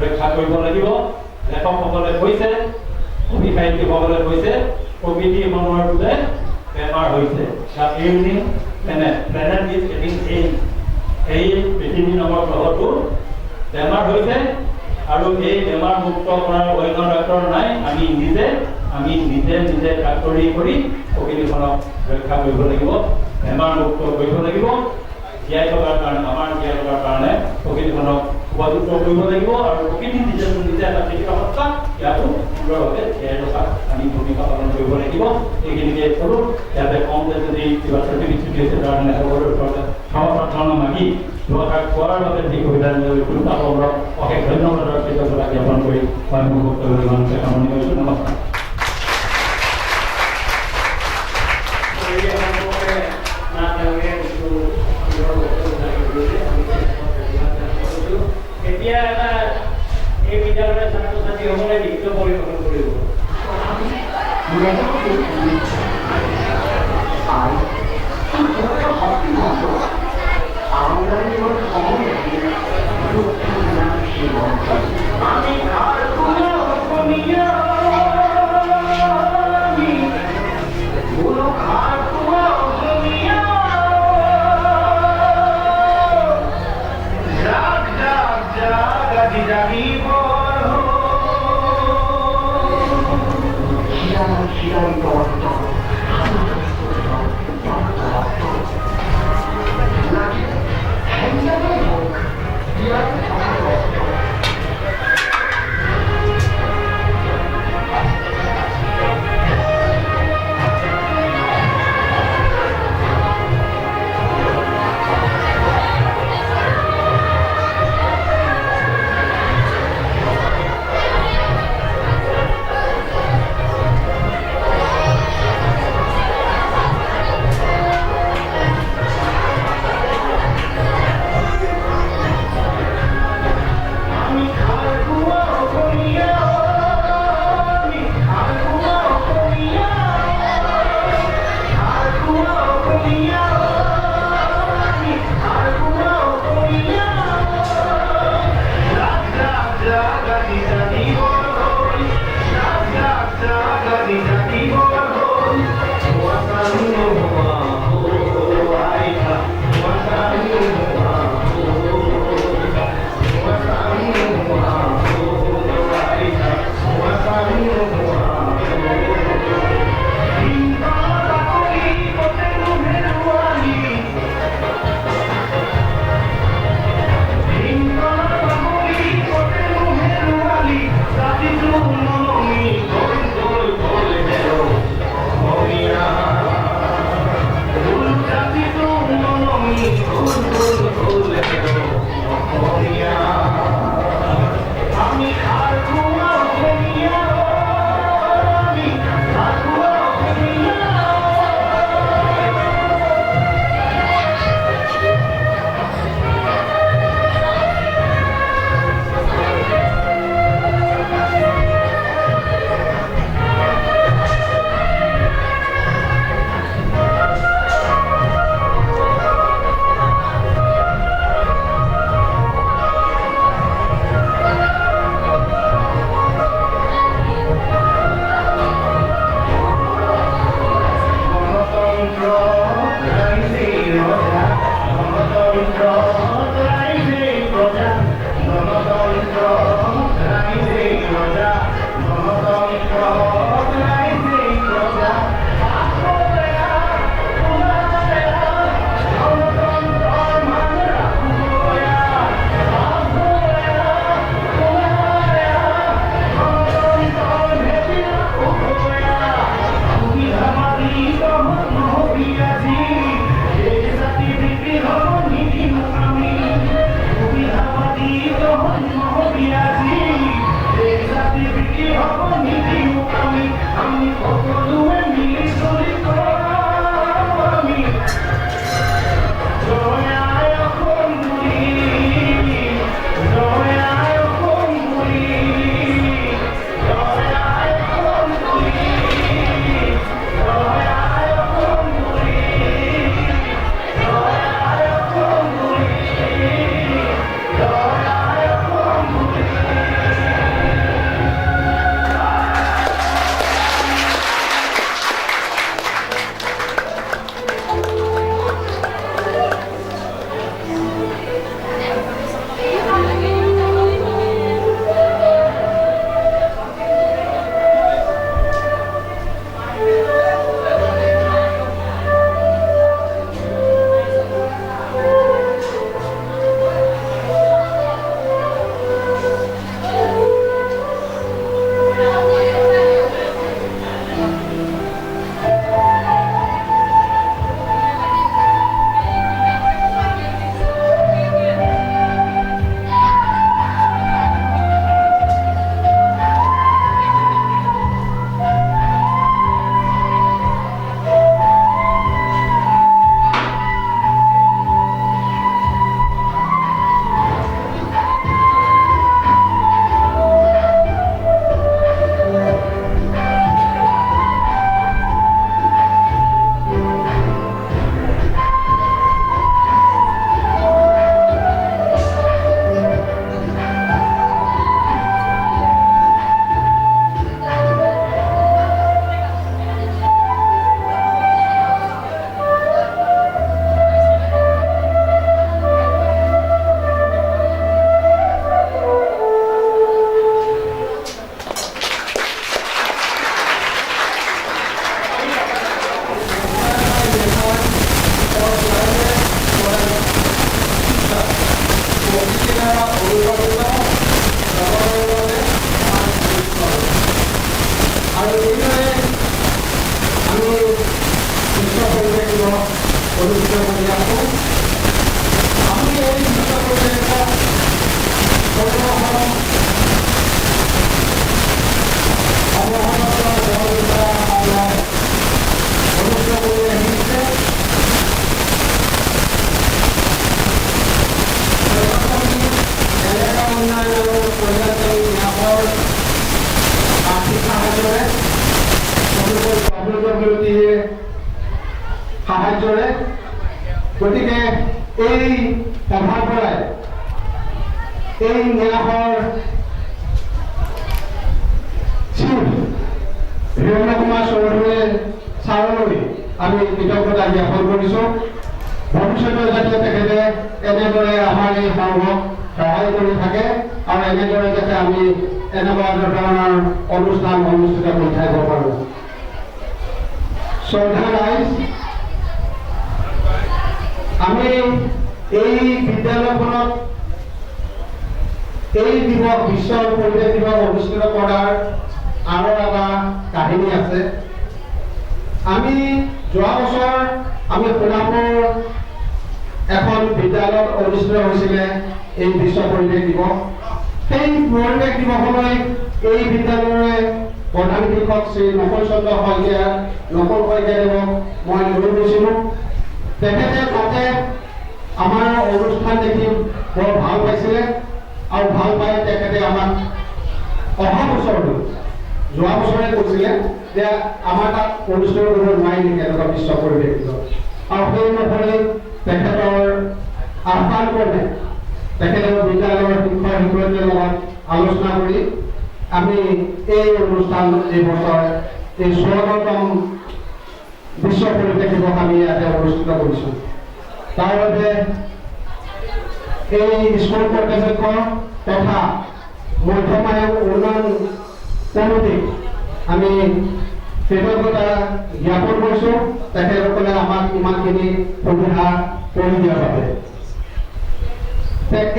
ৰক্ষা কৰিব লাগিব। লেখকসকলে কৈছে, কবি সাহিত্যিকসকলে কৈছে, প্ৰকৃতি মনৰ বোলে বেমাৰ হৈছে। এই পৃথিৱী নামৰ গ্ৰহটো বেমাৰ হৈছে আৰু এই বেমাৰ মুক্ত কৰাৰ অন্য ডাক্তৰ নাই। আমি নিজে ডাক্তৰী কৰি প্ৰকৃতিখনক ৰক্ষা কৰিব লাগিব, বেমাৰ মুক্ত কৰিব লাগিব। জীয়াই থকাৰ কাৰণে, আমাৰ জীয়াই থকাৰ কাৰণে প্ৰকৃতিখনক উপযুক্ত কৰিব লাগিব আৰু প্ৰকৃতি নিজে এটা জীৱিকা সত্তা, ইয়াতো সুন্দৰভাৱে জীয়াই ৰখাত আমি ভূমিকা পালন কৰিব লাগিব। এইখিনিকে কৰোঁ। ইয়াতে কওঁতে যদি কিবা ত্ৰুটি বিচ্যুতি হৈছে তাৰ কাৰণে সকলোৰে ওচৰতে ক্ষমা প্ৰাৰ্থনা মাগি দুআষাৰ কোৱাৰ বাবে যি সুবিধা আপোনালোকক অশেষ ধন্যবাদৰ কৃতজ্ঞতা জ্ঞাপন কৰি মই মোৰ বক্তব্য ইমানতে সামৰণি কৰিছোঁ। নমস্কাৰ। এতিয়া এটা এই বিদ্যালয়ৰ ছাত্ৰ ছাত্ৰীসকলে নৃত্য পৰিৱেশন কৰিব। পদ্ধতিৰ সাহায্যৰে গতিকে এই সভাৰ পৰাই এই ন্যাসৰ চিফ বীৰেন্দ্ৰ কুমাৰ চৌধুৰীয়ে ছাৰলৈ আমি কৃতজ্ঞতা জ্ঞাপন কৰিছোঁ। ভৱিষ্যতে যাতে তেখেতে এনেদৰে আমাৰ এই সংঘক সহায় কৰি থাকে আৰু এনেদৰে যাতে আমি এনেকুৱা ধৰণৰ অনুষ্ঠান অনুষ্ঠিত কৰি থাকিব পাৰোঁ। শ্ৰদ্ধা ৰাইজ, আমি এই বিদ্যালয়খনত এই দিৱস বিশ্ব পৰিৱেশ দিৱস অনুষ্ঠিত কৰাৰ আৰু এটা কাহিনী আছে। আমি যোৱা বছৰ আমি সোণাপুৰ এখন বিদ্যালয়ত অনুষ্ঠিত হৈছিলে এই বিশ্ব পৰিৱেশ দিৱস। সেই পৰিৱেশ দিৱসলৈ এই বিদ্যালয়ৰে প্ৰধান শিক্ষক শ্ৰী নকুল চন্দ্ৰ শইকীয়াদেৱক মই লৈ গৈছিলোঁ। তেখেতে তাতে আমাৰ অনুষ্ঠান দেখি বৰ ভাল পাইছিলে আৰু ভাল পাই তেখেতে আমাক অহা বছৰলৈ যোৱা বছৰে কৈছিলে যে আমাৰ তাত অনুষ্ঠিত কৰিব নোৱাৰি নেকি এনেকুৱা বিশ্ব পৰিৱেশ দিৱস। আৰু সেই অনুসৰি তেখেতৰ আহ্বান ক্ৰমে তেখেতৰ বিদ্যালয়ৰ শিক্ষক শিক্ষয়িত্ৰীৰ লগত আলোচনা কৰি আমি এই অনুষ্ঠান এই বছৰ এই ১৬তম বিশ্ব পৰিৱেশ দিৱস আমি ইয়াতে অনুষ্ঠিত কৰিছোঁ। তাৰ বাবে এই স্কুল কৰ্তৃপক্ষ তথা মধ্যমায়ক উন্নয়ন কমিটিক আমি কৃতজ্ঞতা জ্ঞাপন কৰিছোঁ তেখেতসকলে আমাক ইমানখিনি সুবিধা কৰি দিয়াৰ বাবে।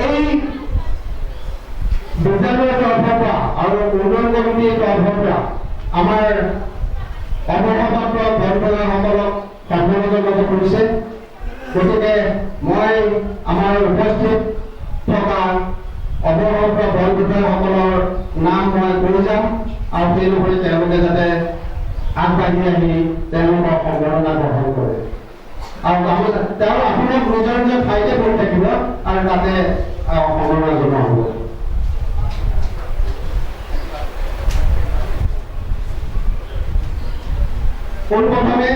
এই বিদ্যালয়ৰ তৰফৰ পৰা আৰু উন্নয়ন কমিটিৰ তৰফৰ পৰা আমাৰ অৱসৰপ্ৰাপ্ত বৰপেলাসকলক সম্মানিত কৰিছে। গতিকে মই আমাৰ উপস্থিত থকা অৱসৰপ্ৰাপ্ত বন বিধায়কসকলৰ নাম মই কৈ যাম আৰু সেই অনুসৰি তেওঁলোকে যাতে আগবাঢ়ি আহি তেওঁলোকৰ সম্বৰ্ধনা গ্ৰহণ কৰে আৰু তেওঁ আপোনাক নিজৰ নিজৰ ঠাইতে কৰি থাকিব আৰু তাতে সম্বৰ্ধনা জনোৱা হ'ব। পোনপ্ৰথমে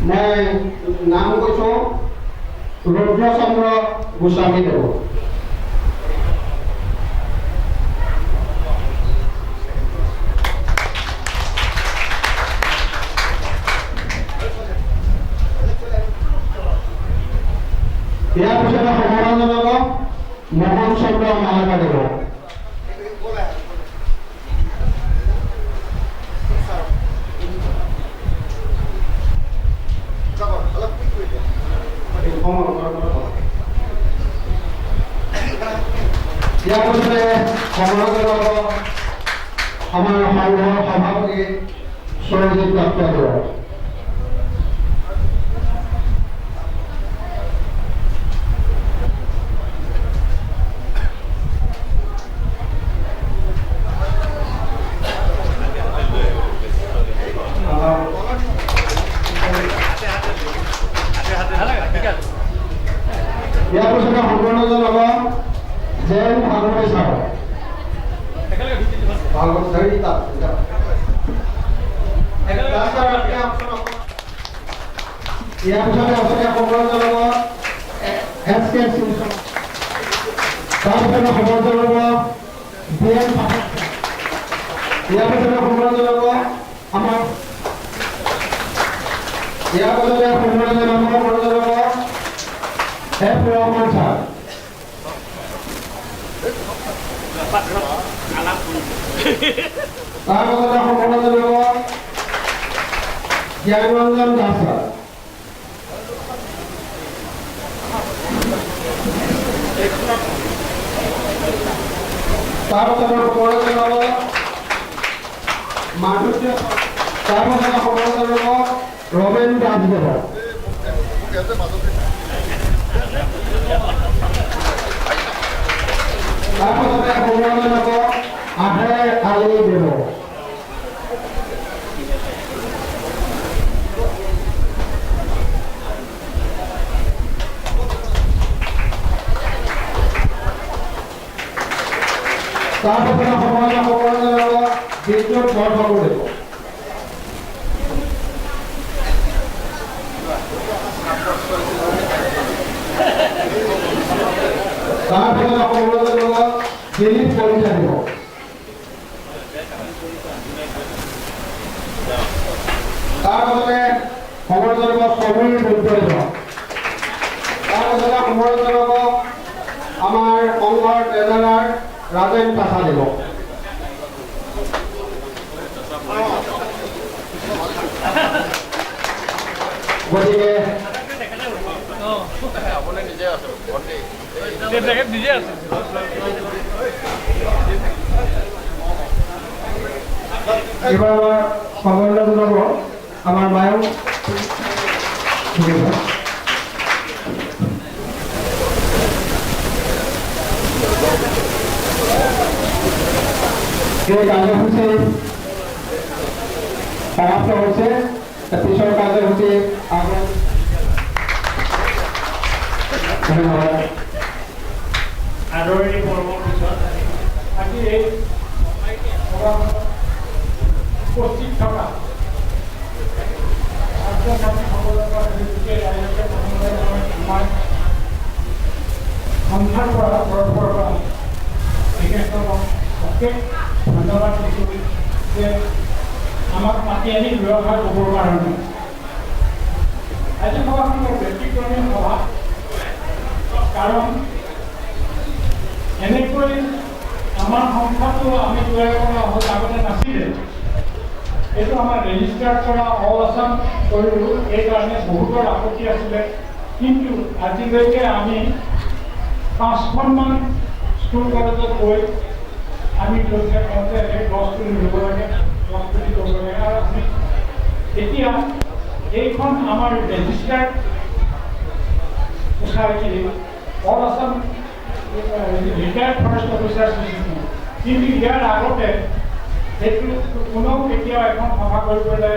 মই নাম কৈছোঁ ৰুদ্ৰচন্দ্ৰ গোস্বামীদেৱ। ইয়াৰ পিছতে সম্বৰ্ধনা জনাব মোহন চন্দ্ৰ মালাকাদেৱ। ইয়াৰ পিছতে সম্বৰ্ধনা জনাব আমাৰ সংঘৰ সভাপতি সৰজিৎ দত্তদেৱ। ইয়াৰ পিছতে সম্পূৰ্ণ জনাব জেন ভাগৱতী ছাৰ। ইয়াৰ পিছতে অসমীয়া সম্পূৰ্ণ জনাব SK শিলচৰ। তাৰপিছতে সম্পূৰ্ণ জনাব BN পাঠক। ইয়াৰ পিছতে সম্পূৰ্ণ জনাব আমাৰ ইয়াৰ পিছতে সম্পূৰ্ণ জনাব F. Rahman Shah. তাৰপিছতে সম্পূৰ্ণ জনাব জ্ঞানৰঞ্জন দাস। তাৰপিছতে সম্পূৰ্ণ জনাব মাধুৰ্য। তাৰপিছতে সম্পূৰ্ণ জনাব ৰমেন দাসদেৱ। তাৰপিছতে সম্পূৰ্ণ জনাব আহেৰ আলী দেৱ। তাৰপিছতে সম্পূৰ্ণ জনাব বিদ্যুৎ বৰঠাকুৰ দেৱ। তাৰ পিছত আপোনালোকক দিল্লীত পৰীক্ষা দিব। তাৰ পাছতে খবৰ জনাব সমীৰ বৈদ্য। তাৰ পাছতে খবৰ জনাব আমাৰ সংঘৰ ট্ৰেজাৰাৰ ৰাজেন পাঠা দিব। গতিকে এবাৰ আমাৰ খবৰটা জনাব আমাৰ মায়ক এই কাৰ্যসূচী সমাপ্ত হচ্ছে। পিছৰ কাৰ্যসূচী ধন্যবাদ। আদৰণি পৰ্বৰ পিছত আজি এই উপস্থিত থকা আমাৰ সন্থাৰ পৰা তৰফৰ পৰা বিশেষকৈ অশেষ ধন্যবাদ দিছোঁ যে আমাক মাতি আনি ব্যৱহাৰ কৰিবৰ কাৰণে। আজি সভাখন ব্যক্তিক্ৰমী সভা, কাৰণ এনেকৈ আমাৰ সংস্থাটো আমি তৈয়াৰ কৰা আগতে নাছিলে। এইটো আমাৰ ৰেজিষ্টাৰ কৰা অল আছাম কৰিলোঁ, এইকাৰণে বহুতৰ আপত্তি আছিলে। কিন্তু আজিলৈকে আমি 5খনমান স্কুল কলেজত গৈ আমি তেওঁলোকে কওঁতে এই 10 পুলি ৰুব লাগে, 10 পুলি কৰিব লাগে। আৰু আমি এতিয়া এইখন আমাৰ register society all Assam retired forest officer society, কিন্তু ইয়াৰ আগতে সেইটো কোনেও কেতিয়াও এখন সভা কৰিবলৈ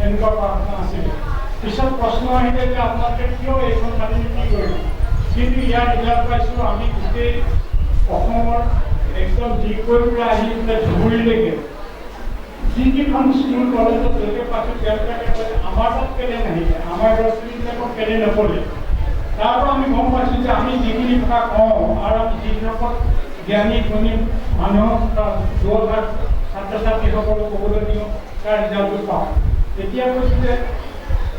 এনেকুৱা প্ৰাৰ্থনা নাছিলে। পিছত প্ৰশ্ন আহিলে যে আপোনালোকে কিয় এইখন কালি কি কৰিব, কিন্তু ইয়াৰ ৰিজাল্ট পাইছোঁ আমি গোটেই অসমৰ একদম দিগকৈ পৰা আহি পেলাই ধুবুৰীলৈকে যিকেইখন স্কুল কলেজত য'তে পাইছোঁ তেওঁলোকে কয় আমাৰ তাত কেলে নাহিলে, আমাৰ ল'ৰা ছোৱালীবিলাকক কেলে নপঢ়ে। তাৰ পৰা আমি গম পাইছোঁ যে আমি যিখিনি কথা কওঁ আৰু আমি যিবিলাকত জ্ঞানী গুণী মানুহক যোৰহাট ছাত্ৰ ছাত্ৰীসকলক ক'বলৈ দিওঁ তাৰ ৰিজাল্টটো পাওঁ। তেতিয়া কৈছোঁ যে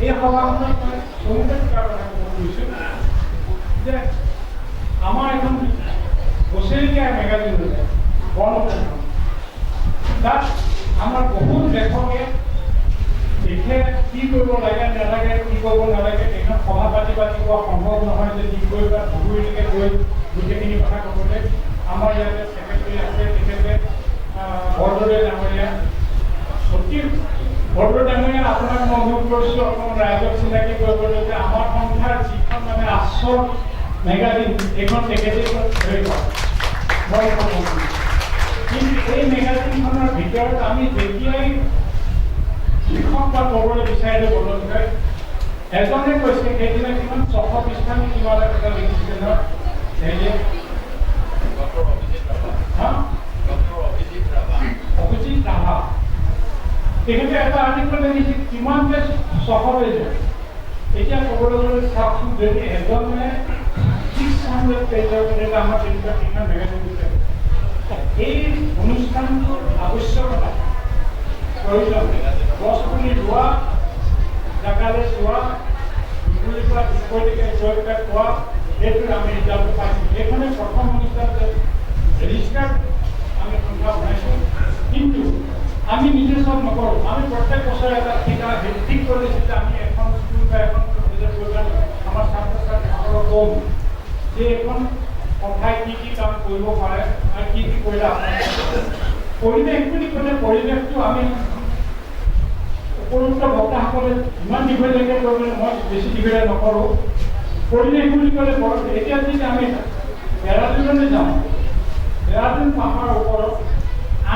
এই সভাখনত মই চমুকৈ তাৰ কথা ক'ব খুজিছোঁ যে আমাৰ এখন বছৰেকীয়া মেগাজিন আছে গণতন্ত্ৰ, তাত আমাৰ বহুত লেখকে লিখে কি কৰিব লাগে নালাগে, কি কৰিব নালাগে। এইখন সভা পাতি কোৱা সম্ভৱ নহয় যে ডিগবৈ বা ধুবুৰীলৈকে গৈ গোটেইখিনি কথা ক'বলৈ। আমাৰ ইয়াতে ছেক্ৰেটাৰী আছে, তেখেতে বৰদলৈ ডাঙৰীয়া, অতি বৰদলৈ ডাঙৰীয়া আপোনাক মই অনুৰোধ কৰিছোঁ অকণমান ৰাইজক চিনাকি কৰিবলৈ যে আমাৰ সংস্থাৰ যিখন মানে আচল মেগাজিন এইখন তেখেতেই ধৰি পাওঁ। কিন্তু এই মেগাজিনখনৰ ভিতৰত আমি যেতিয়াই লিখক বা ক'বলৈ বিচাৰিলে বৰদলৈ এজনে কৈছে সেইদিনা কিমান 600 পৃষ্ঠা কিমান এটা লিখিছে ন অভিজিৎ ৰাভা, তেখেতে এটা আৰ্টিকল লিখিছে কিমান যে 600 পেজৰ। এতিয়া ক'বলৈ গ'লে চাওকচোন, যদি এজনে 600 পেজৰ তেনেকৈ আমাৰ তেনেকুৱা কিমান মেগাজিন দিছে। এই অনুষ্ঠানটোৰ আৱশ্যকতা প্ৰয়োজন 10 পুলি ৰোৱা, জাগালৈ চোৱা, ধুবুৰীৰ পৰা দিগবৈলৈকে গৈ পেলাই খোৱা, সেইটোৰ আমি ৰিজাল্টটো পাইছোঁ। এইখনে প্ৰথম অনুষ্ঠান যে ৰেজিষ্টাৰ আমি সংখ্যা বনাইছোঁ, কিন্তু আমি নিজে চব নকৰোঁ। আমি প্ৰত্যেক বছৰে এটা ঠিকানা ঠিক কৰি দিছোঁ যে আমি এখন স্কুল বা এখন কলেজত গৈ আমাৰ ছাত্ৰ ছাত্ৰীসকলক কম যে এখন সভাই কি কি কাম কৰিব পাৰে আৰু কি কি কৰিলে আপোনালোকে পৰিৱেশ বুলি ক'লে পৰিৱেশটো আমি উপযুক্ত বক্তাসকলে ইমান দীঘলীয়াকৈ কৰিবলৈ মই বেছি দীঘলীয়া নকৰোঁ। পৰিৱেশ বুলি ক'লে এতিয়া যদি আমি ডেৰাডুনলৈ যাওঁ, ডেৰাডুন পাহাৰৰ ওপৰত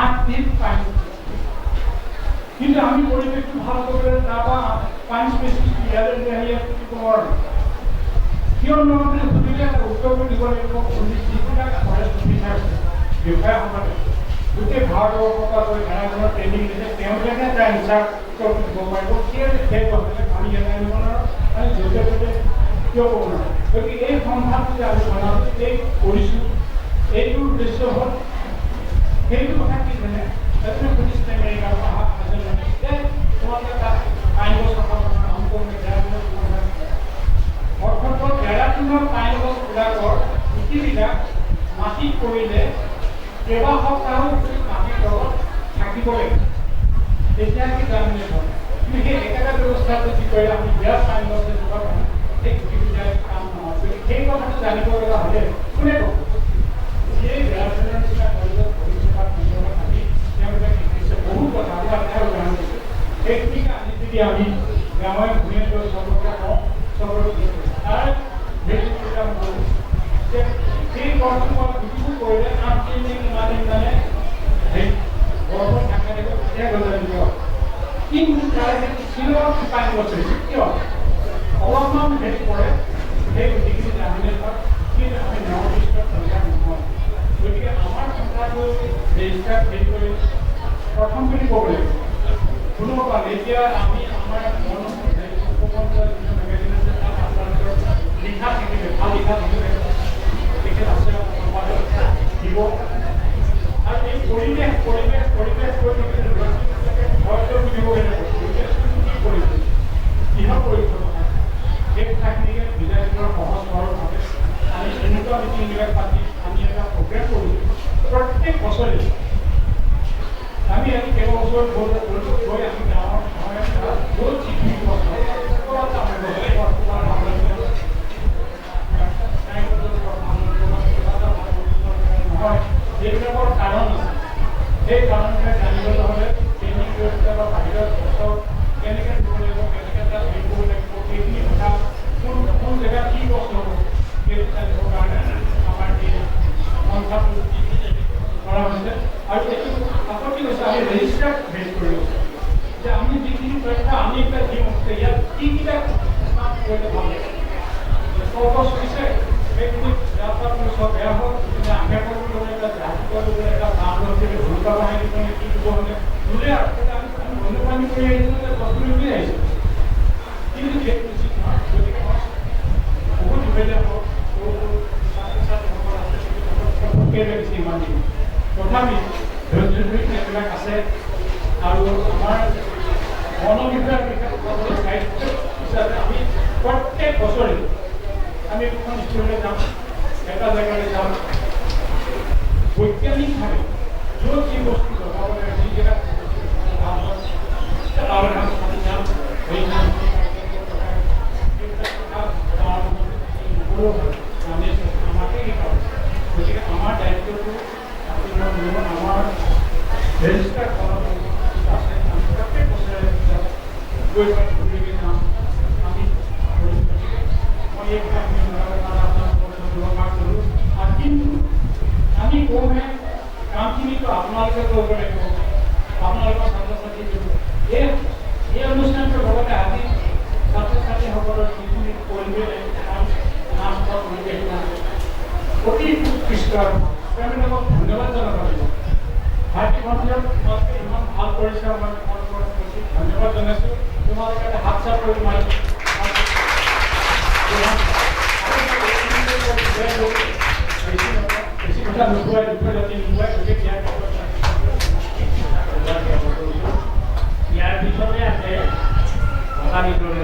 8 দিন পানী, কিন্তু আমি পৰিৱেশটো ভাল কৰিবলৈ তাৰপৰা পানী স্পেচিফিক ইয়ালৈ লৈ আহি দিব নোৱাৰোঁ। কিয় নোৱাৰোঁ সুধিলে এটা উত্তৰটো দিব লাগিব। যিবিলাক ফৰেষ্ট অফিচাৰ বিষয়াসকলে গোটেই ভাৰতবৰ্ষৰ পৰা গৈ এনেধৰণৰ ট্ৰেইনিং দিছে, তেওঁলোকে এটা এনচাৰ উত্তৰটো দিব পাৰিব। সেই বছৰে পানী গেলাই দিব নোৱাৰোঁ আৰু য'তে ত'তে কিয় ক'ব নোৱাৰে? গতিকে এই সংস্থাটো যে আমি বনালোঁ, এই কৰিছোঁ, এইটোৰ উদ্দেশ্য হ'ল সেইটো কথা কি জানে, এজনে সুধিছিলে আমেৰিকাৰ পৰা অহা এজন যে তোমালোকে তাত আইনগত অৰ্থৎ ডেৰাডুনৰ আইনগতবিলাকৰ পৃথিৱীবিলাক মাটিত পৰিলে কেইবা সপ্তাহো মাটিৰ লগত থাকিব লাগিব, তেতিয়া কি জাৰ্মিনেট হয়। কিন্তু সেই একেটা ব্যৱস্থাটো কি কৰে আমি বিৰাট আইনগত যেনেকুৱা পাওঁ সেই পৃথিৱীবিলাক কাম নহয়। সেই কথাটো জানিব লগা হ'লে কোনে ক'ব? সেই ডেৰাডুনৰ নিচিনা কলেজত পঢ়ি থকা পিছৰত আমি তেওঁলোকে শিকিছে বহুত কথা। এটা উদাহৰণ দিছোঁ, সেই ভূমিকা আজি যদি আমি গাঁৱে ভূঞে গৈ চবকে কওঁ, চবকে তাৰ সেইটো কাম কৰোঁ যে সেই কৰ্মটো বিক্ৰী কৰিলে 8 দিন কিমান দিন মানে সেই গৰ্ভত থাকা দিব তেতিয়া গজা দিব। কিন্তু তাৰ সেইটো চিলৰ পাই গৈছে কিয় অলপমান হেৰি কৰে সেই গোটেইখিনি জানিলে কিন্তু আমি নৰ্থ-ইষ্টত তেনেকুৱা নহয়। গতিকে আমাৰ সংস্থাটো ৰেজিষ্টাৰ হেৰি কৰি প্ৰথম বুলি ক'ব লাগিব কোনোবা এতিয়া আমি আমাৰ মেগাজিন আছে তাত আপোনালোকৰ লিখা থাকিলে ভাল লিখা থাকিলে তেখেত আছে দিব আৰু এই পৰিৱেশ কৰি থাকিলে হয়তো বুজিব কি কৰিছে কিহৰ পৰিৱেশ সেই কথাখিনিকে বুজাই দিবৰ সহজ সৰলভাৱে আমি এনেকুৱা মিটিংবিলাক পাতি আমি এটা প্ৰগ্ৰেম কৰিছোঁ প্ৰত্যেক বছৰে। আমি আজি কেইবছৰ গৈ আমি গাঁৱৰ বহুত চিঠি নহয়, এইবিলাকৰ কাৰণ আছে। সেই কাৰণবিলাক জানিবলৈ হ'লে কেনেকৈ বাহিৰত বছৰ কেনেকৈ দিব লাগিব, কেনেকৈ তাত হেৰি কৰিব লাগিব, সেইখিনি কথা কোন জেগাত কি বস্তু হ'ব সেইটো জানিবৰ কাৰণে আমাৰ এই সংস্থাটো কৰা হৈছে। আৰু এইটো আপত্তি হৈছে আমি ৰেজিষ্টাৰ হেৰি কৰি লৈছোঁ যে আমি যিখিনি তথ্য আমি এতিয়া দিওঁ ইয়াত কিকেইটা কাম কৰিলে ভাল লাগে ফ'কাছ হৈছে সেইখিনি ইয়াৰ পৰা চব বেয়া হ'ল কিন্তু আশা কৰিবলৈ এটা জাতি কৰিবলৈ এটা নাম লৈছিলে ভূমিকা বনাই দিব কি দিব হ'লে বোলে আমি অনুপ্ৰাণী কৰি আহিছিলোঁ যে বস্তুটো উলিয়াই আহিছোঁ কিন্তু সেইটো উচিত নহয়। গতিকে মই বহুত দুবেলা হওক লাগিছে ইমান দিন তথাপি এইবিলাক আছে আৰু আমাৰ বন বিভাগ দায়িত্ব হিচাপে আমি প্ৰত্যেক বছৰে আমি এখন স্কুললৈ যাম, এটা জেগালৈ যাম, বৈজ্ঞানিকভাৱে য'ত যি বস্তু লগাব লাগে যি জেগাত যাম আমাকে শিকাব। গতিকে আমাৰ দায়িত্বটো আমাৰ ৰেজিষ্টাৰ কৰাটো আছে। আমি প্ৰত্যেক বছৰে গৈ গতিকে যাম আমি মই এই কথাখিনি ব্যৱহাৰ কৰোঁ। আৰু কিন্তু আমি কমহে কামখিনিতো আপোনালোকে কৰিব লাগিব, আপোনালোকৰ ছাত্ৰ ছাত্ৰী এই অনুষ্ঠানটোৰ লগতে আজি ছাত্ৰ ছাত্ৰীসকলৰ যিখিনি পৰিৱেশ নাচ পৰিৱেশ অতি উৎকৃষ্ট তেওঁলোকক ধন্যবাদ জনাব লাগিব। ভাৰতী মন্দিৰত তোমালোকে ইমান ভাল কৰিছে, মই তোমালোকৰ প্ৰতি ধন্যবাদ জনাইছোঁ। তোমালোকে এটা হাত চাপ কৰি মাৰিছোঁ বেছি কথা নোখোৱাই দুখৰ জাতি নোখোৱাই গতিকে ইয়াৰ পিছতে আছে ভগা বিতৰণি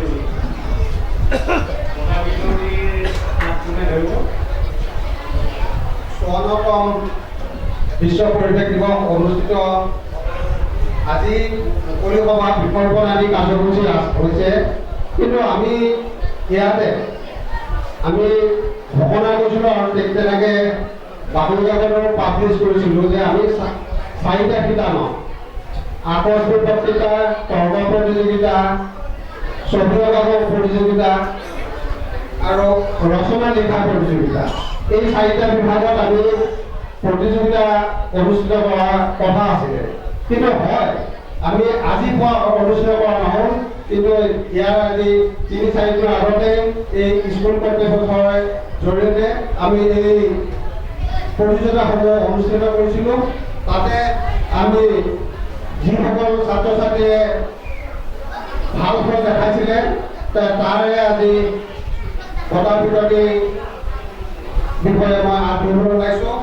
কোনে ধৰিব? 54তম বিশ্ব পৰিৱেশ দিৱস অনুষ্ঠিত আজি মুকলি সভাত বিকল্পন আদি কাৰ্যসূচী হৈছে। কিন্তু আমি ইয়াতে আমি ঘোষণা কৰিছিলোঁ আৰু তেনেকৈ বাতৰিকাকতত পাব্লিছ কৰিছিলোঁ যে আমি 4টা শিতান আকস্মিক পত্ৰিকা, তৰ্ক প্ৰতিযোগিতা, ছবি অঁকা প্ৰতিযোগিতা আৰু ৰচনা লিখা প্ৰতিযোগিতা এই 4টা বিভাগত আমি প্ৰতিযোগিতা অনুষ্ঠিত কৰাৰ কথা আছিলে। কিন্তু হয় আমি আজি অনুষ্ঠিত কৰা নহ'ল, কিন্তু ইয়াৰ আজি 3-4 দিনৰ আগতে এই স্কুল কৰ্তৃপক্ষৰ জৰিয়তে আমি এই প্ৰতিযোগিতাসমূহ অনুষ্ঠিত কৰিছিলোঁ। তাতে আমি যিসকল ছাত্ৰ ছাত্ৰীয়ে ভাল ফল দেখাইছিলে তাৰে আজি বঁটা বিতৰণী বিষয়ে মই আগবঢ়াব ওলাইছোঁ।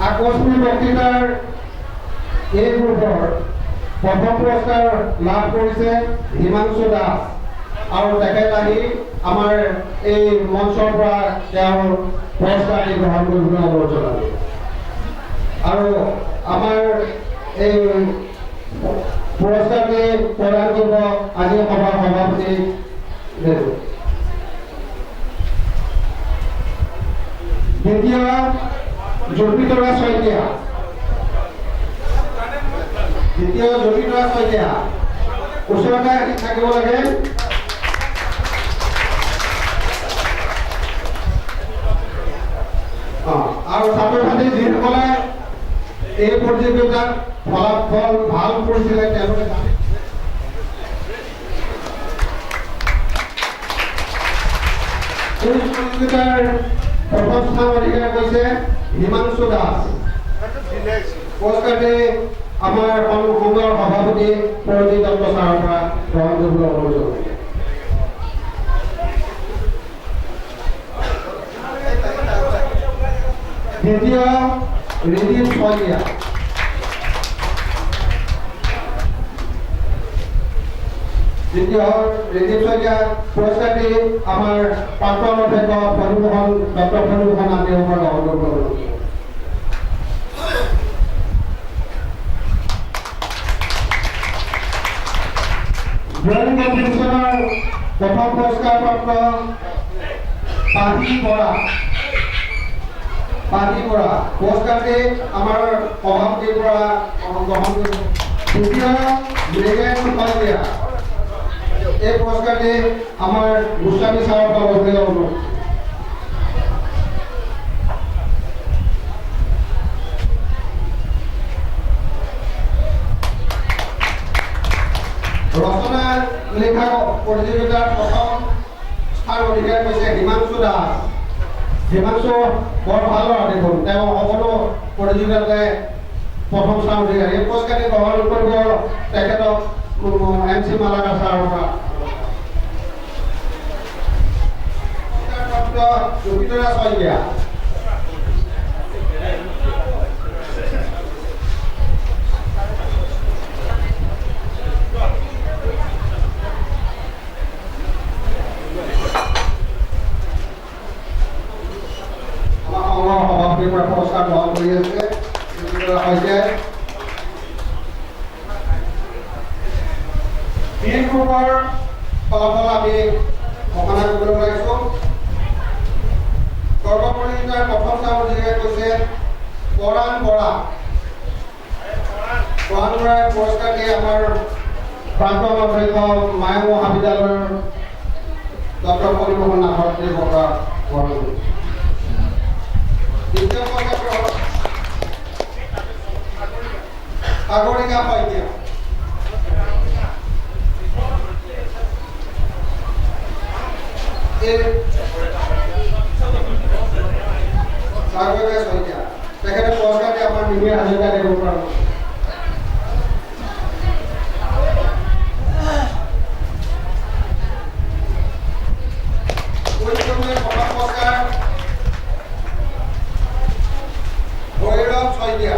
আকস্মিক বক্তৃতাৰ এই গ্ৰুপৰ প্ৰথম পুৰস্কাৰ লাভ কৰিছে হিমাংশু দাস আৰু তেখেত আহি আমাৰ এই মঞ্চৰ পৰা তেওঁৰ পুৰস্কাৰ গ্ৰহণ কৰিবলৈ অনুৰোধ জনালোঁ। আৰু আমাৰ এই পুৰস্কাৰটি প্ৰদান কৰিব আজি সভাৰ সভাপতি দ্বিতীয় জ্যোতিতৰা শইকীয়া, দ্বিতীয় জ্যোতিতৰা শইকীয়া ওচৰতে আহি থাকিব লাগে। আৰু ছাত্ৰ ছাত্ৰী যিসকলে এই প্ৰতিযোগিতাত ফলাফল ভাল কৰিছিলে তেওঁলোকে জানে। এই প্ৰতিযোগিতাৰ প্ৰথম স্থান অধিকাৰ কৰিছে হিমাংশু দাস। পুৰস্কাৰটি আমাৰ সংঘৰ সভাপতি পৰজিৎ দত্ত ছাৰৰ পৰা গ্ৰহণ কৰিবলৈ অনুৰোধ জনাইছোঁ। দ্বিতীয় ৰিদীপ শইকীয়া, পুৰস্কাৰটি আমাৰ প্ৰাক্তন অধ্যক্ষ ফণীমোহন ডক্টৰ ফণীমোহন আন্দেৰ পৰা গ্ৰহণ কৰিব। ড্ৰয়িং কম্পিটিশ্যনৰ প্ৰথম পুৰস্কাৰপ্ৰাপ্ত পাহি বৰা পুৰস্কাৰটি আমাৰ সভাপতিৰ পৰা গ্ৰহণ কৰিব। দ্বিতীয় মৃগেন শইকীয়া, এই পুৰস্কাৰটি আমাৰ গোস্বামী ছাৰৰ পৰা ল'বলৈ অনুৰোধ। ৰচনা লিখা প্ৰতিযোগিতাৰ প্ৰথম স্থান অধিকাৰ কৰিছে হিমাংশু দাস। হিমাংশু বৰ ভাল ল'ৰা দেখোন, তেওঁ সকলো প্ৰতিযোগিতাতে প্ৰথম স্থান অধিকাৰ। এই পুৰস্কাৰটি গ্ৰহণ কৰিব তেখেতক MC মালাকাৰ ছাৰৰ পৰা। জ্যোতিতৰা শইকীয়া, সভাপতিৰ পৰা পুৰস্কাৰ গ্ৰহণ কৰি আছে জ্যোতিতৰা শইকীয়াই। এই গ্ৰুপৰ ফলাফল আমি ঘোষণা কৰিবলৈ ওলাইছোঁ। সৰ্বপ্ৰতিযোগিতাৰ প্ৰথম স্থান অধিকাৰ কৰিছে পৰাণ বৰা। পৰাণ বৰাই পুৰস্কাৰটি আমাৰ প্ৰাক্তন অধ্যক্ষ মায়ং মহাবিদ্যালয়ৰ ডক্টৰ ফণীমোহন নাথদেৱৰ পৰা গ্ৰহণ কৰিছে। দ্বিতীয় পুৰস্কাৰ সাগৰিকা শইকীয়া, তেখেতে পুৰস্কাৰটি আমাৰ মিমিৰ হাজৰিকা দেৱৰ পৰা। প্ৰথম পুৰস্কাৰ ভৈৰৱ শইকীয়া,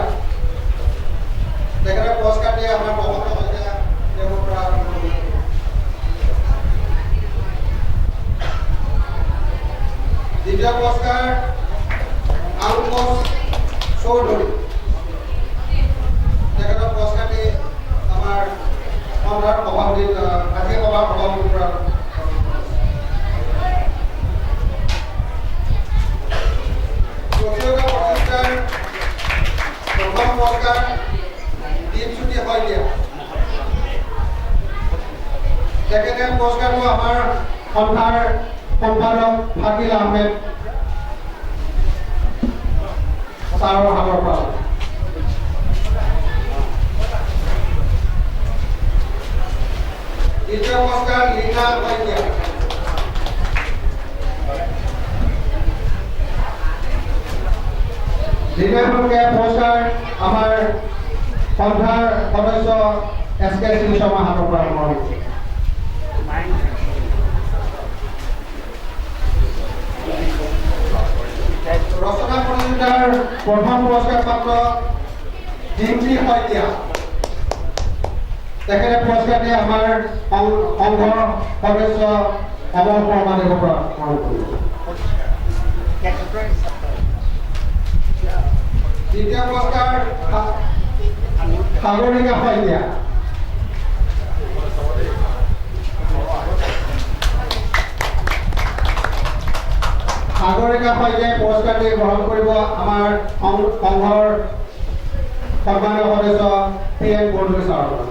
তেখেতে পুৰস্কাৰটি আমাৰ মহন্ত শইকীয়া দেৱৰ পৰা। দ্বিতীয় পুৰস্কাৰ আংকুশ চৌধুৰী, তেখেতৰ পুৰস্কাৰটি আমাৰ সন্ধাৰ সভাপতি ৰাজ্যিক সভাৰ সভাপতিৰ পৰা। প্ৰতিযোগিতা প্ৰতিযোগিতাৰ প্ৰথম পুৰস্কাৰ দীপজ্যোতি শইকীয়া, তেখেতে পুৰস্কাৰটো আমাৰ সন্থাৰ সম্পাদক ফাকিল আহমেদ ছাৰৰ হাতৰ পৰা। দ্বিতীয় পুৰস্কাৰ লীনা শইকীয়া, লীনা শইকীয়া পুৰস্কাৰ আমাৰ সন্থাৰ সদস্য SK শৰ্মাৰ হাতৰ পৰা গ্ৰহণ কৰিছে। ৰচনা প্ৰতিযোগিতাৰ প্ৰথম পুৰস্কাৰ প্ৰাপ্ত ডিম্পী শইকীয়া তেখেতে পুৰস্কাৰ দিয়ে আমাৰ সংঘৰ সদস্য অমল শৰ্মাদেৱৰ পৰা গ্ৰহণ কৰিব। দ্বিতীয় পুৰস্কাৰ সাগৰিকা শইকীয়া। সাগৰিকা শইকীয়াই পুৰস্কাৰটি গ্ৰহণ কৰিব আমাৰ সংঘৰ সন্মানীয় সদস্য PN বৰদলৈ ছাৰৰ পৰা।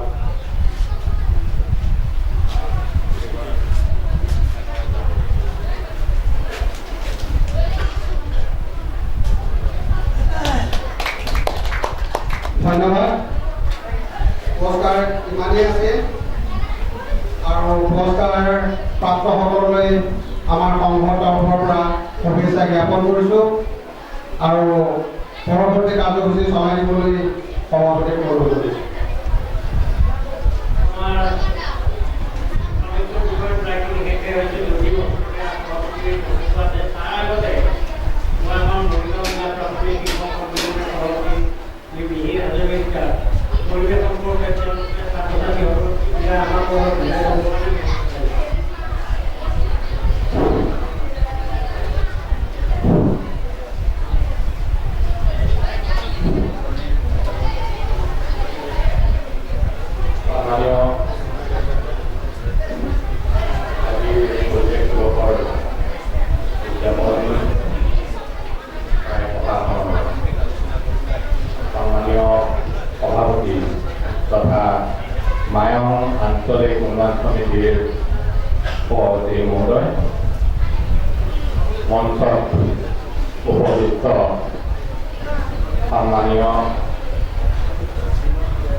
ধন্যবাদ। পুৰস্কাৰ ইমানেই আছে আৰু পুৰস্কাৰ প্ৰাপ্তসকললৈ আমাৰ সংঘৰ তৰফৰ পৰা শুভেচ্ছা জ্ঞাপন কৰিছোঁ আৰু পৰৱৰ্তী কাৰ্যসূচী চলাই দিবলৈ সভাপতি অনুৰোধ কৰিছোঁ। মায়ং আঞ্চলিক উন্নয়ন সমিতিৰ সভাপতি মহোদয়, মঞ্চত উপযুক্ত সম্মানীয়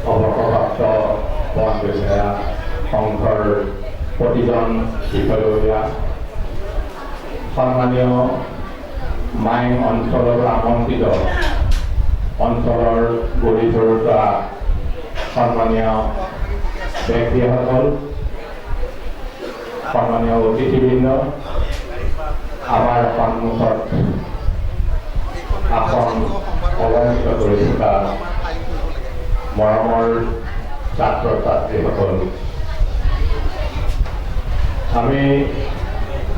অৱসৰপ্ৰাপ্ত বন বিষয়া, সংঘৰ প্ৰতিজন বিষয়ববীয়া, সন্মানীয় মায়ং অঞ্চলৰ আমন্ত্ৰিত অঞ্চলৰ গঢ়ি ধৰোঁতা সন্মানীয় ব্যক্তিসকল, সন্মানীয় অতিথিবৃন্দ, আমাৰ সন্মুখত আসন অলংকৃত কৰি থকা মৰমৰ ছাত্ৰ ছাত্ৰীসকল, আমি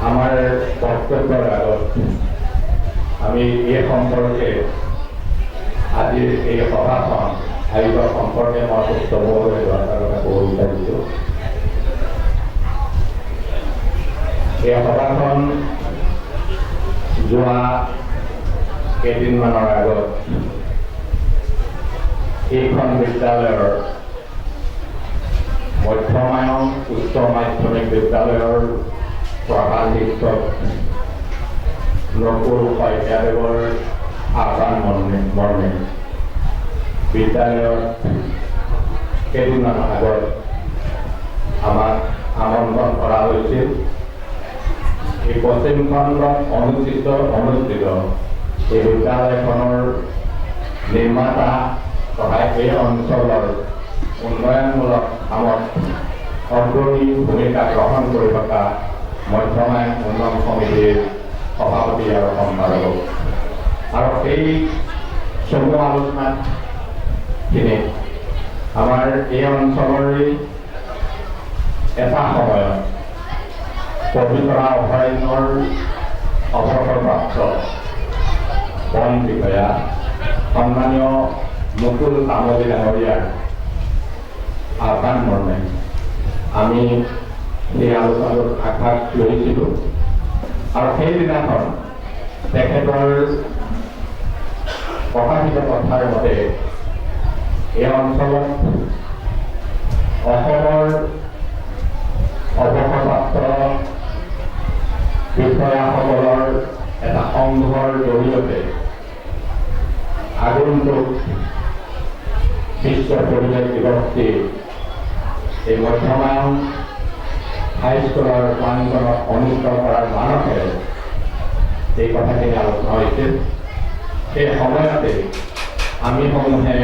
আমাৰ বক্তব্যৰ আগত আমি এই সম্পৰ্কে আজিৰ এই সভাখন আয়োজক সম্পৰ্কে মই সুস্থভাৱে দৰকাৰ কথা ক'ব বিচাৰিছোঁ। এই সভাখন যোৱা কেইদিনমানৰ আগত এইখন বিদ্যালয়ৰ মধ্যমায়ং উচ্চ মাধ্যমিক বিদ্যালয়ৰ প্ৰধান শিক্ষক নকুল শইকীয়াদেৱৰ আহ্বান মৰ্মে বিদ্যালয়ত কেইদিনমানৰ আগত আমাক আমন্ত্ৰণ কৰা হৈছিল। এই পশ্চিম খণ্ডত অনুষ্ঠিত এই বিদ্যালয়খনৰ নিৰ্মাতা তথা এই অঞ্চলৰ উন্নয়নমূলক কামত অগ্ৰণী ভূমিকা গ্ৰহণ কৰি থকা মধ্যমায়ং উন্নয়ন সমিতিৰ সভাপতি আৰু সম্পাদক, আৰু এই চমু আলোচনাত আমাৰ এই অঞ্চলৰে এটা সময়ত পবিতৰা অভয়াৰণ্যৰ অৱসৰপ্ৰাপ্ত বন বিষয়া সন্মানীয় মুকুল তামুলী ডাঙৰীয়াৰ আহ্বান মৰ্মে আমি এই আলোচনাটোত আগভাগ লৈছিলোঁ আৰু সেইদিনাখন তেখেতৰ প্ৰকাশিত কথাৰ মতে এই অঞ্চলত অসমৰ অৱসৰপ্ৰাপ্ত বিষয়াসকলৰ এটা সংঘৰ জৰিয়তে আগন্তুক বিশ্ব পৰিৱেশ দিৱসটি এই মধ্যমায়ং হাইস্কুলৰ প্ৰাংগণত অনুষ্ঠিত কৰাৰ মানসেৰে এই কথাখিনি আলোচনা হৈছিল। সেই সময়তে আমি সমূহে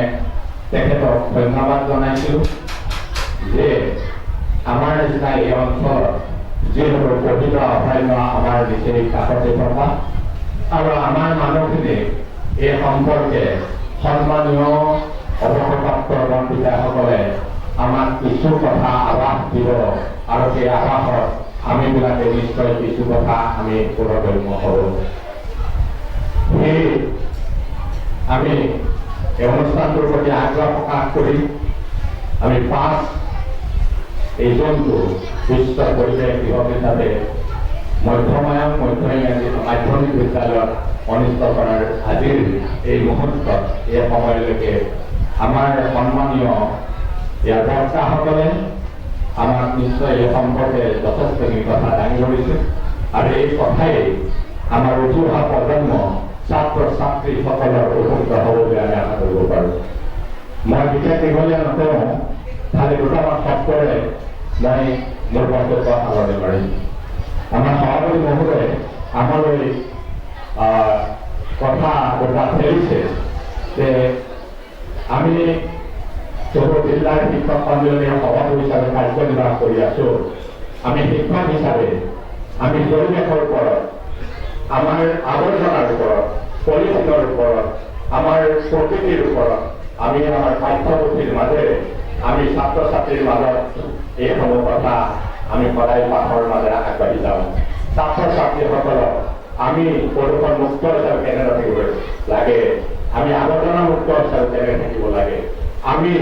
তেখেতক ধন্যবাদ জনাইছোঁ যে আমাৰ নিচিনা এই অঞ্চলত যিহেতু পবিতৰা অভয়াৰণ্য আমাৰ নিচেই কাষতে থকা আৰু আমাৰ মানুহখিনি এই সম্পৰ্কে সন্মানীয় অৱসৰপ্ৰাপ্ত মন্ত্ৰীসকলে আমাক কিছু কথা আভাস দিব আৰু সেই আভাসত আমিবিলাকে নিশ্চয় কিছু কথা আমি পুনৰ্গম্য হ'ব। সেই আমি এই অনুষ্ঠানটোৰ প্ৰতি আগ্ৰহ প্ৰকাশ কৰি আমি 5 এই জুনটো বিশ্ব পৰিৱেশ দিৱস হিচাপে মধ্য ইংৰাজী মাধ্যমিক বিদ্যালয়ত অনুষ্ঠিত কৰাৰ আজিৰ এই মুহূৰ্তত এই সময়লৈকে আমাৰ সন্মানীয় ইয়াৰ বক্তাসকলে আমাক নিশ্চয় এই সম্পৰ্কে যথেষ্টখিনি কথা দাঙি ধৰিছে আৰু এই কথাই আমাৰ উঠি অহা প্ৰজন্ম ছাত্ৰ ছাত্ৰীসকলৰ উপকৃত হ'ব বুলি আমি আশা কৰিব পাৰোঁ। মই বিশেষ দীঘলীয়া নকৰোঁ, খালি দুটামান শব্দৰে মই মোৰ বক্তব্য সামৰণি মাৰিম। আমাৰ সভাপতি মহোদয়ে আমালৈ কথা দুটা ফেৰিছে যে আমি চৌধুৰী জিলাৰ শিক্ষক সন্মিলনীৰ সভাপতি হিচাপে কাৰ্যনিৰ্বাহ কৰি আছোঁ। আমি শিক্ষক হিচাপে আমি পৰিৱেশৰ ওপৰত, আমাৰ আৱৰ্জনাৰ ওপৰত, পলিথিনৰ ওপৰত, আমাৰ প্ৰকৃতিৰ ওপৰত আমি আমাৰ পাঠ্যপুথিৰ মাজেৰে আমি ছাত্ৰ ছাত্ৰীৰ মাজত এইসমূহ কথা আমি সদায় পাঠৰ মাজেৰে আগবাঢ়ি যাওঁ। ছাত্ৰ ছাত্ৰীসকলক আমি প্ৰদূষণ মুক্ত হিচাপে কেনেদৰে থাকিব লাগে, আমি আৱৰ্জনা মুক্ত হিচাপে কেনেদৰে থাকিব লাগে, আমি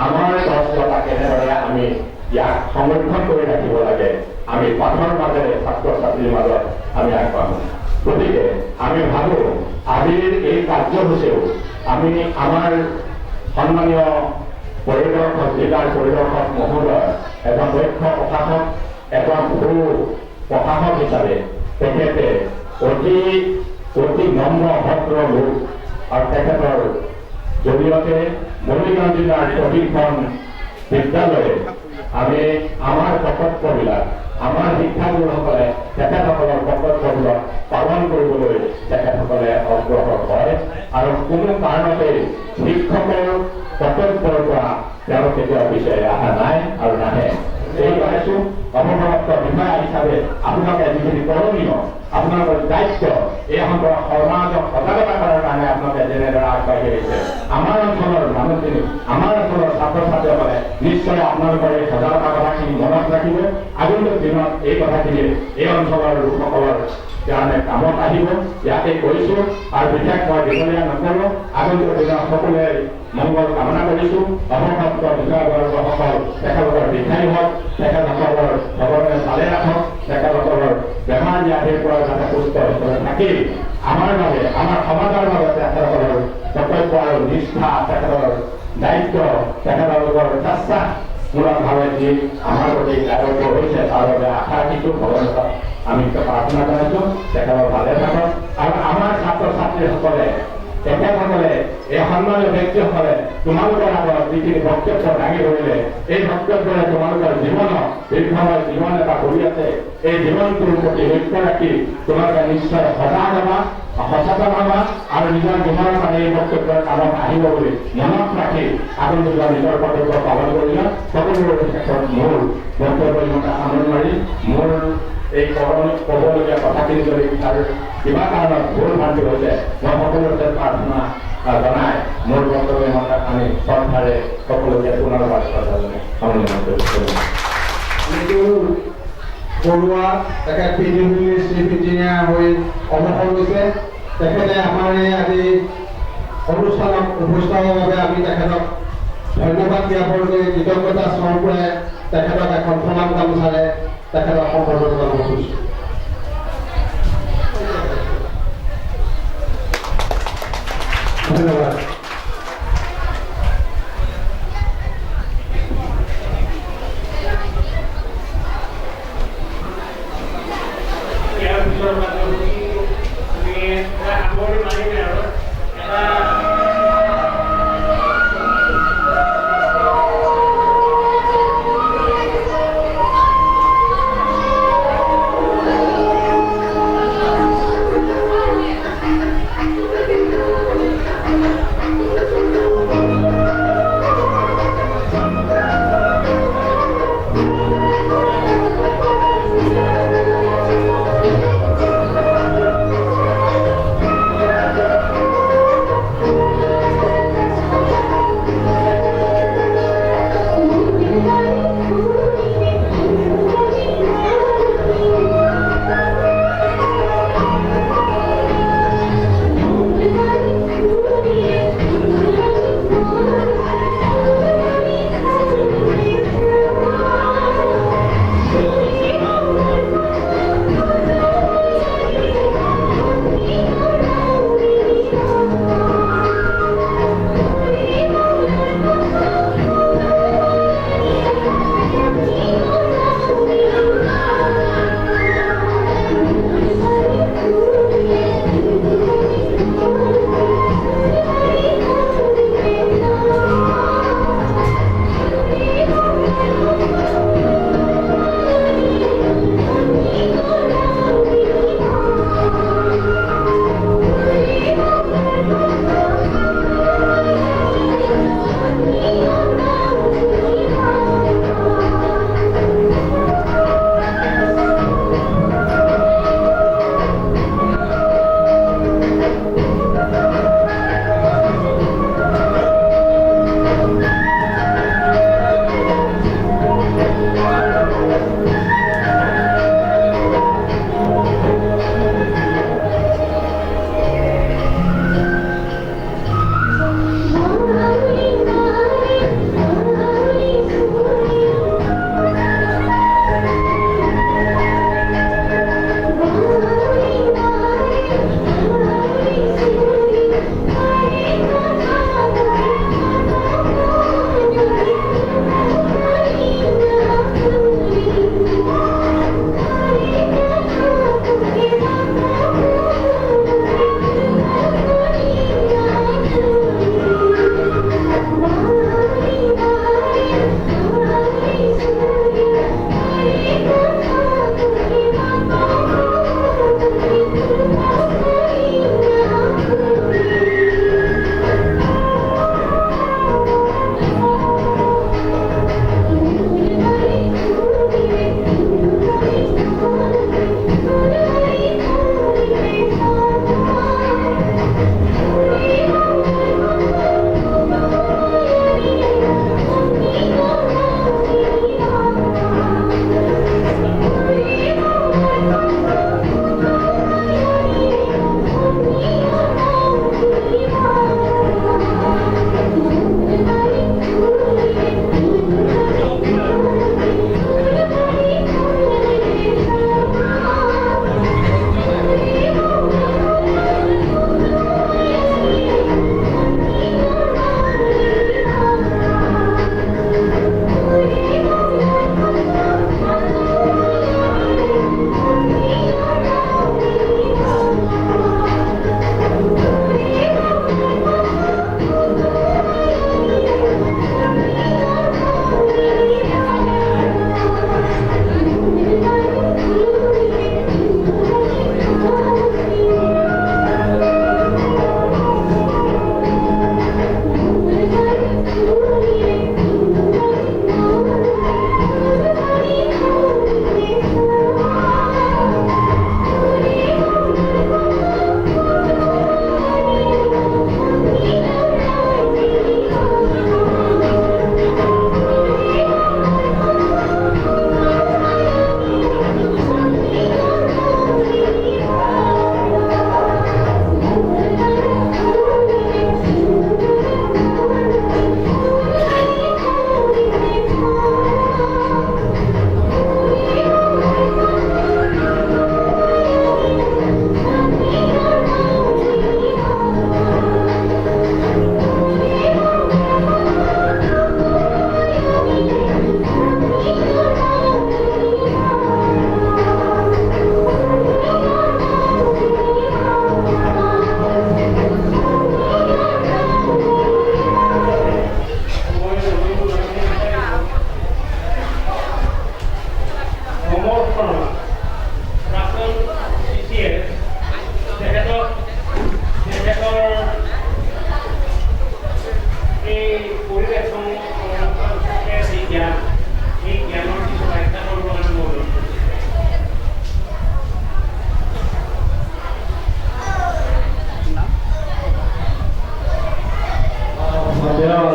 আমাৰ গছ লতা কেনেদৰে আমি ইয়াক সংৰক্ষণ কৰি ৰাখিব লাগে, আমি পাঠৰ মাজেৰে ছাত্ৰ ছাত্ৰীৰ মাজত আমি আগবাঢ়ো। গতিকে আমি ভাবোঁ আজিৰ এই কাৰ্যসূচীও আমি আমাৰ সন্মানীয় পৰিদৰ্শক জিলাৰ পৰিদৰ্শক মহোদয় এজন দক্ষ প্ৰশাসক, এজন সু প্ৰশাসক হিচাপে তেখেতে অতি নম্ৰ ভদ্ৰ লোক আৰু তেখেতৰ জৰিয়তে মৰিগাঁও জিলাৰ প্ৰতিখন বিদ্যালয়ে আমি আমাৰ কৰ্তব্যবিলাক, আমাৰ শিক্ষাগুৰুসকলে তেখেতসকলৰ কৰ্তব্যবিলাক পালন কৰিবলৈ তেখেতসকলে অগ্ৰসৰ হয় আৰু কোনো কাৰণতে শিক্ষকৰ কৰ্তব্যৰ পৰা তেওঁ কেতিয়াও বিচাৰি অহা নাই আৰু নাহে। এই পাইছোঁ অৱসৰপ্ৰাপ্ত বিষয়া হিচাপে আপোনালোকে যিখিনি কৰণীয়, আপোনালোকৰ দায়িত্ব এই সন্দৰ্ভত সমাজক সজাগতা কৰাৰ কাৰণে আপোনালোকে যেনেদৰে আগবাঢ়ি আহিছে, আমাৰ অঞ্চলৰ মানুহখিনি, আমাৰ অঞ্চলৰ ছাত্ৰ ছাত্ৰীসকলে নিশ্চয় আপোনালোকৰ এই সজাগতা কথাখিনি মনত ৰাখিব। আগন্তুক দিনত এই কথাখিনি এই অঞ্চলৰ লোকসকলৰ কাৰণে কামত আহিব, ইয়াতে কৈছোঁ আৰু বিশেষ মই দীঘলীয়া নকৰোঁ। আগন্তুক দিনত সকলোৱে মংগল কামনা কৰিছোঁ। অৱসৰপ্ৰাপ্ত বিষয়াবৰ্গসকল তেখেতলোকৰ দীৰ্ঘায়ু হওক, তেখেতসকলৰ ভগৱানে ভালে ৰাখক, তেখেতসকলৰ বেমাৰ ব্যাধিৰ পৰা যাতে সুস্থ হিচাপে থাকি আমাৰ বাবে, আমাৰ সমাজৰ বাবে তেখেতসকলৰ কৰ্তব্য আৰু নিষ্ঠা, তেখেতৰ দায়িত্ব, তেখেতলোকৰ চেষ্টা মূলকভাৱে যি আমাৰ প্ৰতি দায়বদ্ধ হৈছে তাৰ বাবে আশা ৰাখিছোঁ। ভগৱানক আমি প্ৰাৰ্থনা জনাইছোঁ তেখেতৰ ভালে থাকক আৰু আমাৰ ছাত্ৰ ছাত্ৰীসকলে, তেখেতসকলে এই সন্মানীয় ব্যক্তিসকলে তোমালোকৰ আগত যিখিনি বক্তব্য দাঙি ধৰিলে, এই বক্তব্যৰে তোমালোকৰ জীৱনত দীৰ্ঘময় জীৱন এটা কৰি আছে, এই জীৱনটোৰ প্ৰতি লক্ষ্য ৰাখি তোমালোকে নিশ্চয় সজাগ হ'বা, সচেতন হ'বা আৰু নিজৰ জীৱনৰ কাৰণে এই বক্তব্যৰ কামত আহিব বুলি মনত ৰাখি আগন্তুক নিজৰ কৰ্তব্য পালন কৰিলে। সকলোৰে ক্ষেত্ৰত মোৰ বক্তব্য ইমান সামৰণি মাৰি মোৰ এই ক'বলগীয়া কথাখিনি যদি তাৰ কিবা কাৰণত ভুল ভ্ৰান্তি হৈছে মই সকলোকে প্ৰাৰ্থনা জনাই মোৰ বক্তব্য ইমান আমি শ্ৰদ্ধাৰে সকলোকে পুনৰবাৰ শ্ৰদ্ধা জনাই সামৰণি কৰিছোঁ। বৰুৱা তেখেত পিডিডব্লিউ চিফ ইঞ্জিনিয়াৰ হৈ অৱসৰ লৈছে। তেখেতে আমাৰ এই আজি অনুষ্ঠানত উপস্থিত হোৱাৰ বাবে আমি তেখেতক ধন্যবাদ জ্ঞাপন কৰি কৃতজ্ঞতা স্বৰূপে তেখেতক এখন প্ৰণাম গামোচাৰে তেখেতক সম্বৰ্ধনা জনাব খুজিছোঁ। ধন্যবাদ।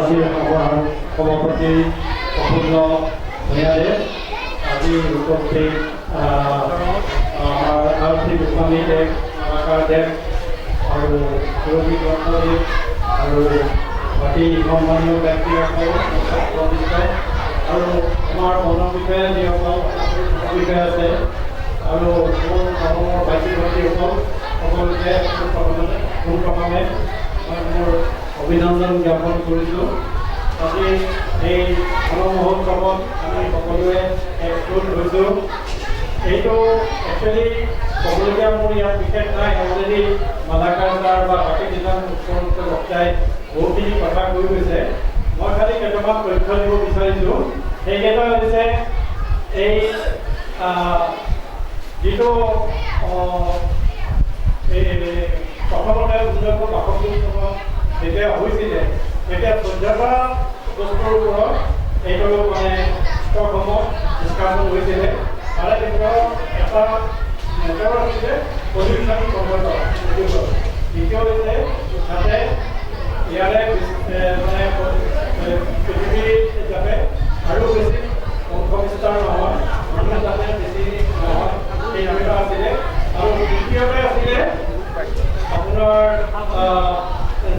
আজিৰ সভাপতি প্ৰফুল্ল ভূঞাদেৱ, আজিৰ উপস্থিত আমাৰ আৰতী গোস্বামী দেৱ, নলাকাৰ দেৱ আৰু সুৰভী বৰ্মদেৱ আৰু বাকী সন্মানীয় ব্যক্তিসকল আৰু আমাৰ মনৰ বিষয়ে যিসকল বিষয়ে আছে আৰু মোৰ গাঁৱৰ ভাইটি ভণ্টিসকল সকলোকে পোনপ্ৰথমে মই মোৰ অভিনন্দন জ্ঞাপন কৰিছোঁ। আজি এই গণ মহোৎসৱত আমি সকলোৱে একগোট হৈছোঁ। এইটো একচুৱেলি ক'বলগীয়া মোৰ ইয়াত বিশেষ নাই, অলৰেডি মালাকাৰ ছাৰ বা বাকী যিজন মুখ্য বক্তাই বহুখিনি কথা কৈ গৈছে। মই খালি কেইটামান তথ্য দিব বিচাৰিছোঁ। সেইকেইটা হৈছে এই যিটো প্ৰথমতে 1962 চনত যেতিয়া হৈছিলে, তেতিয়া 14টা বস্তুৰ ওপৰত এইটো মানে ষ্টকসমূহ ডিছকাশ্যন হৈছিলে। তাৰে ভিতৰত এটা মেজৰ আছিলে পলিউশ্যন কণ্ট্ৰল। দ্বিতীয় হৈছে যাতে ইয়াৰে মানে পৃথিৱীৰ যাতে আৰু বেছি বংশবিস্তাৰ নহয়, মানুহ যাতে বেছি নহয়, সেই এটা আছিলে। আৰু তৃতীয়তে আছিলে আপোনাৰ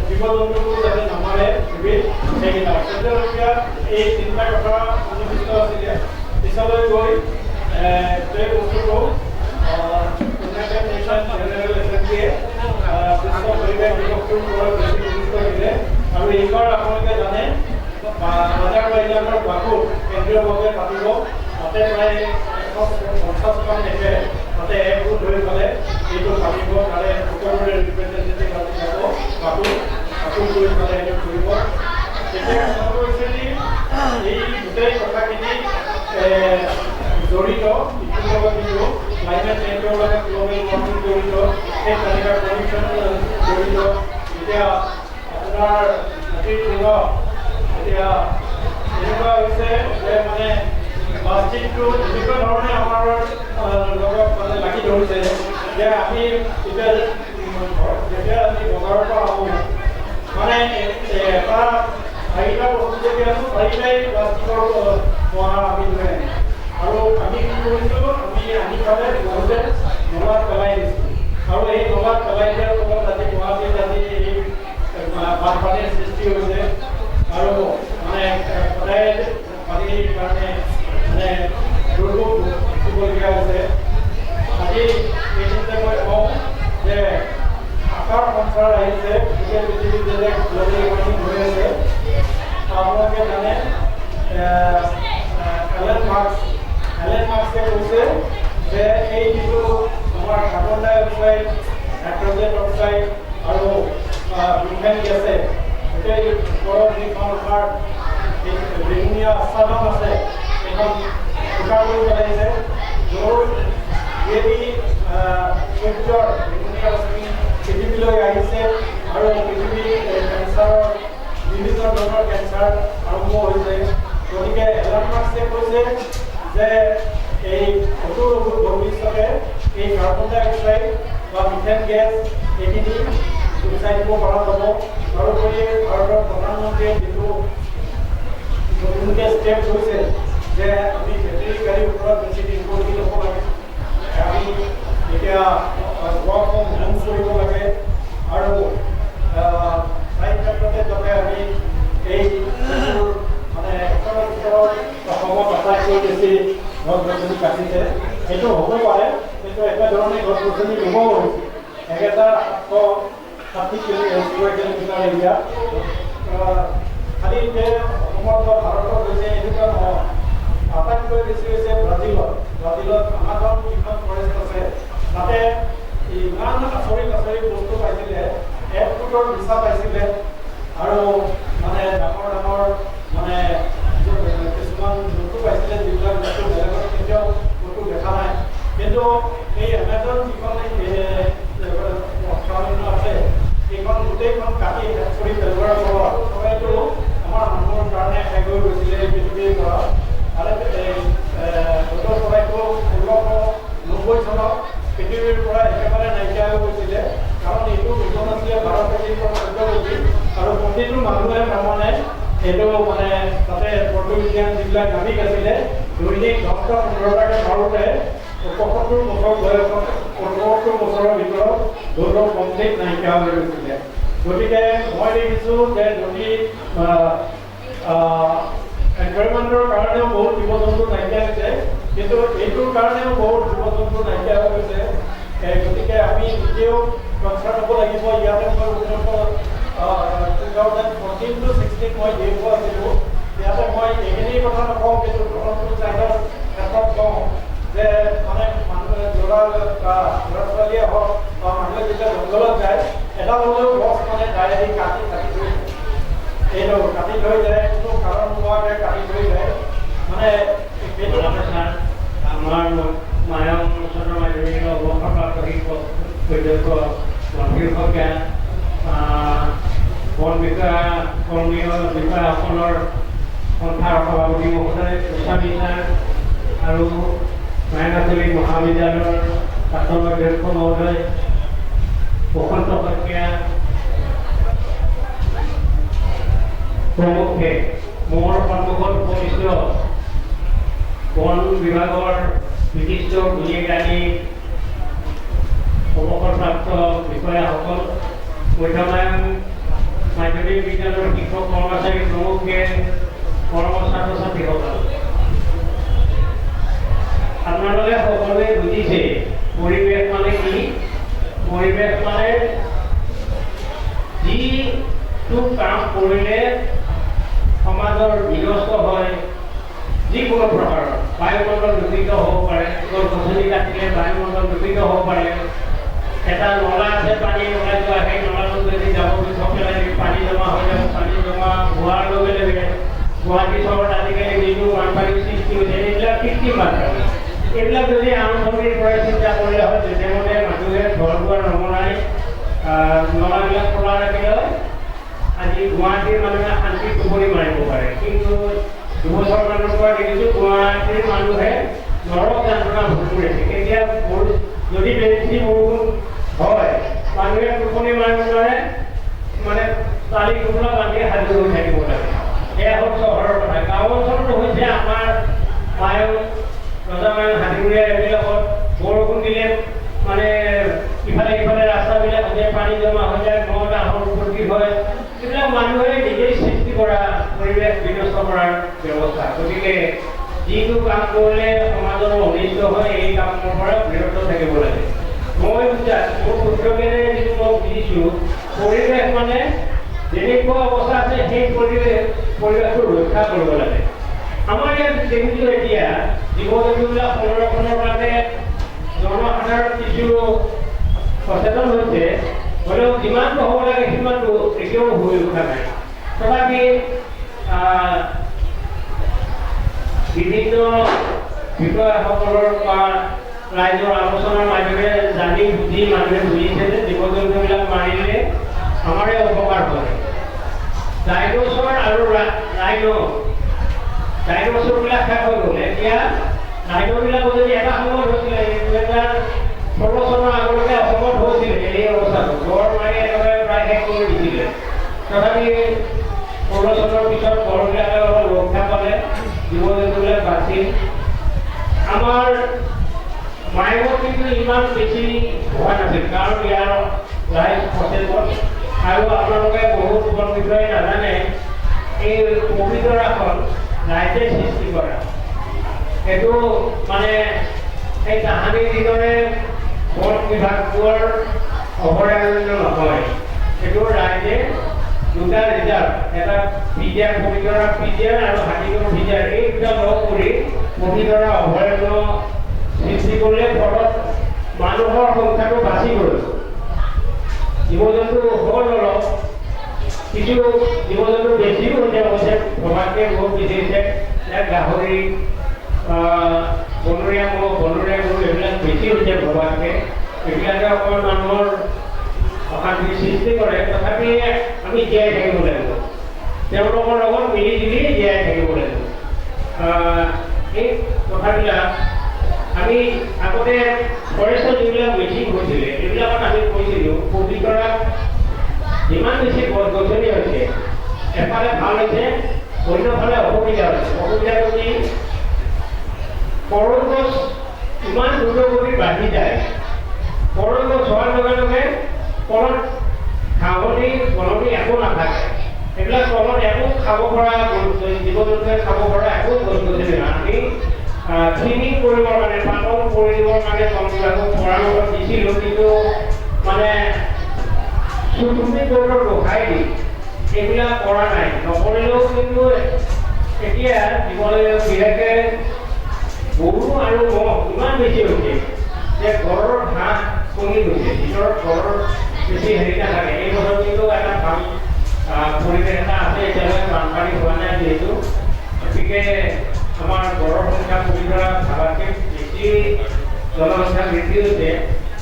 জীৱ জন্তুবোৰ যাতে নামাৰে পৃথিৱীত, সেইকেইটা। তেতিয়ালৈকে এই তিনিটা কথা সন্নিৱিষ্ট আছিলে। পিছলৈ গৈ সেই বস্তুটো ইউনাইটেড নেশ্যন জেনেৰেল এছেম্বলিয়ে বিশ্ব পৰিৱেশ দিৱসটোৰ ওপৰত বেছি গুৰুত্ব দিলে। আৰু এইবাৰ আপোনালোকে জানে আজাৰবাইজানৰ বাকুত কেন্দ্ৰীয়ভাৱে পাতিব। তাতে প্ৰায় 150খন দেশে তাতে একগোট হৈ পেলাই এইটো পাতিব। তাৰে সকলোৰে ৰিপ্ৰেজেণ্টেটিভ যাব বাকুত গৈ পেলাই এইটো কৰিব। তেতিয়া একচুৱেলি এই গোটেই কথাখিনি জড়িত ইটোৰ লগত কিন্তু ক্লাইমেট চেঞ্জৰ লগত গ্ল'বেল ৱাৰ্মিং জড়িত, সেই তালিকাৰ পলিউশ্যন জড়িত। এতিয়া আপোনাৰ মাটিৰ তলত এতিয়া এনেকুৱা হৈছে যে মানে প্লাষ্টিকটো এনেকুৱা ধৰণে আমাৰ লগত মানে লাগি ধৰিছে যে আমি যেতিয়া আমি বজাৰৰ পৰা আহোঁ মানে এটা 4টা বস্তু যদি আনো 4টাই প্লাষ্টিকৰ মোনা আমি লৈ আনিম। আৰু আমি কি কৰিছোঁ, আমি আনি পেলাই বহুতে নলাত পেলাই দিছোঁ। আৰু এই নলাত পেলাই দিয়াৰ ফলত আজি গুৱাহাটীত আজি এই বানপানীৰ সৃষ্টি হৈছে। আৰু মানে সদায় পানীৰ কাৰণে মানে দুৰ্ভোগ ভুগিবলগীয়া হৈছে। আজি এইখিনিতে মই কওঁ যে আকাৰ সংসাৰ আহিছে, গোটেই পৃথিৱীত যে গ্ল'বেল ৱাৰ্মিং হৈ আছে। আপোনালোকে জানে এলেন মাৰ্কছে কৈছে যে এই যিটো আমাৰ কাৰ্বন ডাই অক্সাইড, নাইট্ৰজেন অক্সাইড আৰু মিথেন গেছে, গোটেই ওপৰত যিখন আমাৰ বেঙুনীয়া আচ্ছাদন আছে সেইখন ফুটা কৰি পেলাইছে। য'ৰ যিয়েদি সূৰ্যৰ বেঙুনীয়া ৰশ্মি পৃথিৱীলৈ আহিছে আৰু পৃথিৱীৰ কেঞ্চাৰৰ বিভিন্ন ধৰণৰ কেঞ্চাৰ আৰম্ভ হৈছে। গতিকে এলেন মাৰ্কছে কৈছে যে এই অদূৰ ভৱিষ্যতে এই কাৰ্বন ডাই অক্সাইড বা মিথেন গেছ এইখিনি গুচাই দিব পৰা যাব। তাৰোপৰি ভাৰতৰ প্ৰধানমন্ত্ৰীয়ে যিটো নতুনকৈ ষ্টেপ লৈছে যে আমি বেটেৰী গাড়ীৰ ওপৰত বেছি নিৰ্ভৰশীল হ'ব লাগে, আমি এতিয়া ৱৰ্ক ফ্ৰম হোম কৰিব লাগে। আৰু তাই ক্ষেত্ৰতে যাতে আমি এই মানে এশৰৰ ভিতৰত অসমত আটাইতকৈ বেছি গছ গছনি কাটিছে, সেইটো হ'ব পাৰে। কিন্তু একেধৰণে গছ গছনি ৰুব হৈছে 1760 স্কুৱেৰ কিলোমিটাৰ এৰিয়া। খালি যে অসমৰ বা ভাৰতত হৈছে এনেকুৱা নহয়, আটাইতকৈ বেছি হৈছে ব্ৰাজিলত। আমাজন যিখন ফৰেষ্ট আছে তাতে ইমান আচৰিত বস্তু পাইছিলে, 1 ফুটৰ বিছা পাইছিলে। আৰু মানে ডাঙৰ মানে কিছুমান জন্তু পাইছিলে যিবিলাক বস্তু বেলেগত কেতিয়াও ক'তো দেখা নাই। কিন্তু এই এমাজন যিখন আছে সেইখন গোটেইখন কাটি শেষ কৰি পেলোৱাৰ ফলত হয়তো আমাৰ মানুহৰ কাৰণে শেষ হৈ গৈছিলে এই পৃথিৱীৰ পৰা। তাৰে বতৰ চৰাইটো 1690 চনত পৃথিৱীৰ পৰা একেবাৰে নাইকিয়া হৈ গৈছিলে। কাৰণ এইটো বিজন আছিলে 12 কোটিৰ পৰা 14 কোটি, আৰু প্ৰতিটো মানুহে তাৰমানে সেইটো মানে তাতে পৰ্তুগীজিয়ান যিবিলাক নাবিক আছিলে দৈনিক 10-15টাকৈ মাৰোঁতে 75 বছৰ বয়সত 75 বছৰৰ ভিতৰত দৌৰ কমপ্লিট নাইকিয়া হৈ গৈছিলে। গতিকে মই দেখিছোঁ যে যদি এনভাইৰনমেণ্টৰ কাৰণেও বহুত জীৱ জন্তু নাইকিয়া হৈছে, কিন্তু এইটোৰ কাৰণেও বহুত জীৱ জন্তু নাইকিয়া হৈ গৈছে। গতিকে আমি নিজেও কনচাৰ্ণ হ'ব লাগিব। ইয়াতে মই 2014-16 মই দিব আছিলোঁ, ইয়াতে মই এইখিনি কথা নকওঁ, কিন্তু চাইডৰ ক্ষেত্ৰত কওঁ যে মানে মানুহে ল'ৰা ছোৱালীয়ে হওক বা মানুহে যেতিয়া জংঘলত যায় এডাল হ'লেও গছ মানে ডাইৰেক্ট কাটি থৈ এইটো কাটি থৈ যায়, কোনো কাৰণ নোহোৱাকৈ কাটি থৈ যায়। মানে সেইটো আমাৰ মায়ং চন্দ্ৰ মাধৱীৰ অৱসৰপ্ৰাপ্ত শিক্ষক অধ্যক্ষ মন্দিৰ শইকীয়া, বন বিষয়া কৰ্মীয় বিষয়াসকলৰ সন্থাৰ সভাপতি মহোদয় গোস্বামী ছাৰ আৰু মাইনাচলী মহাবিদ্যালয়ৰ প্ৰাক্তন অধ্যক্ষ মহোদয় বসন্ত শইকীয়া প্ৰমুখে মোৰ সন্মুখত উপস্থিত বন বিভাগৰ বিশিষ্ট গুণীজ্ঞানী অৱসৰপ্ৰাপ্ত বিষয়াসকল, মধ্যমায়ং মাধ্যমিক বিদ্যালয়ৰ শিক্ষক কৰ্মচাৰী প্ৰমুখে ছাত্ৰ ছাত্ৰীসকল, আপোনালোকে সকলোৱে বুজিছে পৰিৱেশ মানে কি। পৰিৱেশ মানে যিটো কাম কৰিলে সমাজৰ বিনষ্ট হয়, যিকোনো প্ৰকাৰৰ বায়ুমণ্ডল দূষিত হ'ব পাৰে, গছ গছনি কাটিলে বায়ুমণ্ডল দূষিত হ'ব পাৰে। এটা নলা আছে, পানী ওলাই যোৱা, সেই নলাটোত যদি জাবৰ জোঁথৰ পেলাই দি পানী জমা হৈ যাব, পানী জমা হোৱাৰ লগে লগে গুৱাহাটী চহৰত আজিকালি যিটো বানপানীৰ সৃষ্টি হৈছে, এইবিলাক কৃত্ৰিম বানপানী। এইবিলাক যদি আৰম্ভণিৰ পৰাই চিন্তা কৰিলে হয়, যেতিয়ামতে মানুহে ঘৰ দুৱাৰ নবনাই নলাবিলাক খোলা ৰাখিলে হয়, আজি গুৱাহাটীৰ মানুহে শান্তিত টোপনি মাৰিব পাৰে। কিন্তু দুবছৰমানৰ পৰা দেখিছোঁ গুৱাহাটীৰ মানুহে নৰক যান্ত্ৰণা ভোগ কৰিছে। কেতিয়া যদি বেছি বৰষুণ হয়, মানুহে টোপনি মাৰিব নোৱাৰে, মানে তালি টোপোলা বান্ধি সাজু হৈ থাকিব লাগে। এয়া হ'ল চহৰৰ কথা। গাঁও অঞ্চলতো হৈছে আমাৰ মায়ং ৰজামায়ং হাতীগুৰিয়া এইবিলাকত বৰষুণ দিলে মানে ইফালে ইফালে ৰাস্তাবিলাক হৈ যায়, পানী জমা হৈ যায়, মহ ডাহৰ উপস্থিত হয়। এইবিলাক মানুহে নিজেই সৃষ্টি কৰা পৰিৱেশ বিনষ্ট কৰাৰ ব্যৱস্থা। গতিকে যিটো কাম কৰিলে সমাজৰ অনিষ্ট হয়, এই কামৰ পৰা বিৰত থাকিব লাগে। মই মোৰ পুত্ৰকেৰে যিটো মই বুজিছোঁ, পৰিৱেশ মানে যেনেকুৱা অৱস্থা আছে সেই পৰিৱেশটো ৰক্ষা কৰিব লাগে। আমাৰ ইয়াত দেখিছোঁ এতিয়া জীৱ জন্তুবিলাক সংৰক্ষণৰ বাবে জনসাধাৰণ কিছু সচেতন হৈছে, হ'লেও যিমানটো হ'ব লাগে সিমানটো এতিয়াও হৈ উঠা নাই। তথাপি বিভিন্ন বিষয়াসকলৰ বা ৰাইজৰ আলোচনাৰ মাজেৰে জানি বুজি মানুহে বুজিছে যে জীৱ জন্তুবিলাক মাৰিলে আমাৰে অপকাৰ হয়। ডাইন'ছৰ আৰু ডাইন'ছৰবিলাক শেষ হৈ গ'ল। এতিয়া ডাইন'বিলাকো যদি এটা সময়ত হৈছিলে 2016 চনৰ আগলৈকে অসমত হৈছিলে এই অৱস্থাটো, গড় মাৰি একেবাৰে প্ৰায় শেষ কৰি দিছিলে। তথাপি 16 চনৰ পিছত গড়বিলাকে অলপ ৰক্ষা পালে, জীৱ জন্তুবিলাক বাচিল। আমাৰ মায়ঙত কিন্তু ইমান বেছি হোৱা নাছিল, কাৰণ ইয়াৰ ৰাইজ সচেতন আৰু আপোনালোকে বহুত বন বিষয়ে নাজানে, এই পবিতৰাখন ৰাইজে সৃষ্টি কৰা। এইটো মানে এই তাহানিৰ দিনৰে বন বিভাগৰ অভয়াৰণ্য নহয়, এইটো ৰাইজে দুটা ৰিজাৰ্ভ, এটা পিজিয়াৰ পবিতৰা পিজিয়াৰ আৰু হাতীগড় পিজিয়াৰ, এই দুটা লগ কৰি পবিতৰা অভয়াৰণ্য সৃষ্টি কৰিলে ফলত মানুহৰ সংখ্যাটো বাচি গ'ল। জীৱ জন্তু হ'ল অলপ, কিছু জীৱ জন্তু বেছিও হৈছে, অৱশ্যে ভবাতকৈ বহুত বেছি হৈছে। গাহৰি, বনৰীয়া ম'হ, বনৰীয়া গৰু এইবিলাক বেছি হৈছে ভবাতকৈ। এইবিলাকে অকণমান মানুহৰ অশান্তিৰ সৃষ্টি কৰে। তথাপি আমি জীয়াই থাকিব লাগিব, তেওঁলোকৰ লগত মিলি জুলি জীয়াই থাকিব লাগিব। এই কথাবিলাক আমি আগতে ফৰেষ্টৰ যিবিলাক মিটিং হৈছিলে এইবিলাকত আমি কৈছিলোঁ, পবিতৰাত যিমান বেছি গছ গছনি হৈছে এফালে ভাল হৈছে, অন্যফালে অসুবিধা হৈছে। অসুবিধাটো কি, কৰৈ গছ ইমান দ্ৰুতগতিত বাঢ়ি যায়, কৰৈ গছ হোৱাৰ লগে লগে তলত ঘাঁহনি বননি একো নাথাকে। এইবিলাক তলত একো খাব পৰা জীৱ জন্তুৱে খাব পৰা একো গছ গছনি নাই। আমি থিনিং কৰিবৰ কাৰণে, পাতল কৰি দিবৰ কাৰণে তলবিলাকক পৰামৰ্শ দিছিলোঁ, কিন্তু মানে চুটুমি কোৰ্টত ৰখাই দি এইবিলাক কৰা নাই। নকৰিলেও কিন্তু এতিয়া দিবলৈ বিশেষকৈ গৰু আৰু মহ ইমান বেছি হৈছে যে ঘৰৰ ঘাঁহ কমি গৈছে, ভিতৰত ঘৰৰ বেছি হেৰি নাথাকে। এই বছৰ কিন্তু এটা ভাল পৰিৱেশ এটা আছে, এতিয়ালৈকে বানপানী হোৱা নাই যিহেতু, গতিকে আমাৰ গড়ৰ সংখ্যা কমি ধৰা ভাবাতকৈ বেছি জনসংখ্যা বৃদ্ধি হৈছে।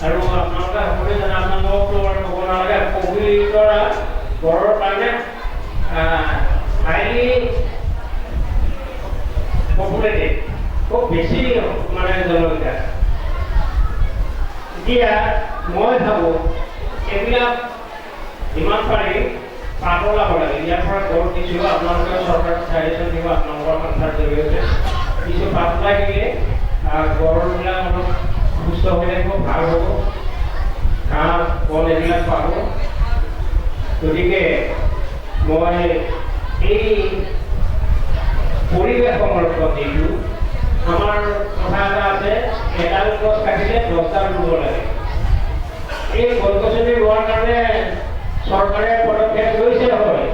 আৰু আপোনালোকে সকলোৱে জানে, আপোনালোককতো বাৰু ক'ব নালাগে, পবিতৰা গড়ৰ কাৰণে হাইলি পপুলেটেড, খুব বেছি মানে জনসংখ্যা। এতিয়া মই ভাবোঁ এইবিলাক যিমান পাৰি পাতলাব লাগে। ইয়াৰ পৰা গড় কিছু আপোনালোকে চৰকাৰক চাজেশ্যন দিব, আপোনালোকৰ সংস্থাৰ জৰিয়তে কিছু পাতলাই দিলে গড়বিলাক অলপ সুস্থ হৈ থাকিব, ভাল হ'ব, ঘাঁহ বন এইবিলাক পাব। গতিকে মই এই পৰিৱেশ সংৰক্ষণ দিছোঁ। আমাৰ কথা এটা আছে, এডাল গছ কাটিলে 10ডাল ৰুব লাগে। এই গছ গছনি ৰোৱাৰ কাৰণে চৰকাৰে পদক্ষেপ লৈছে হয়,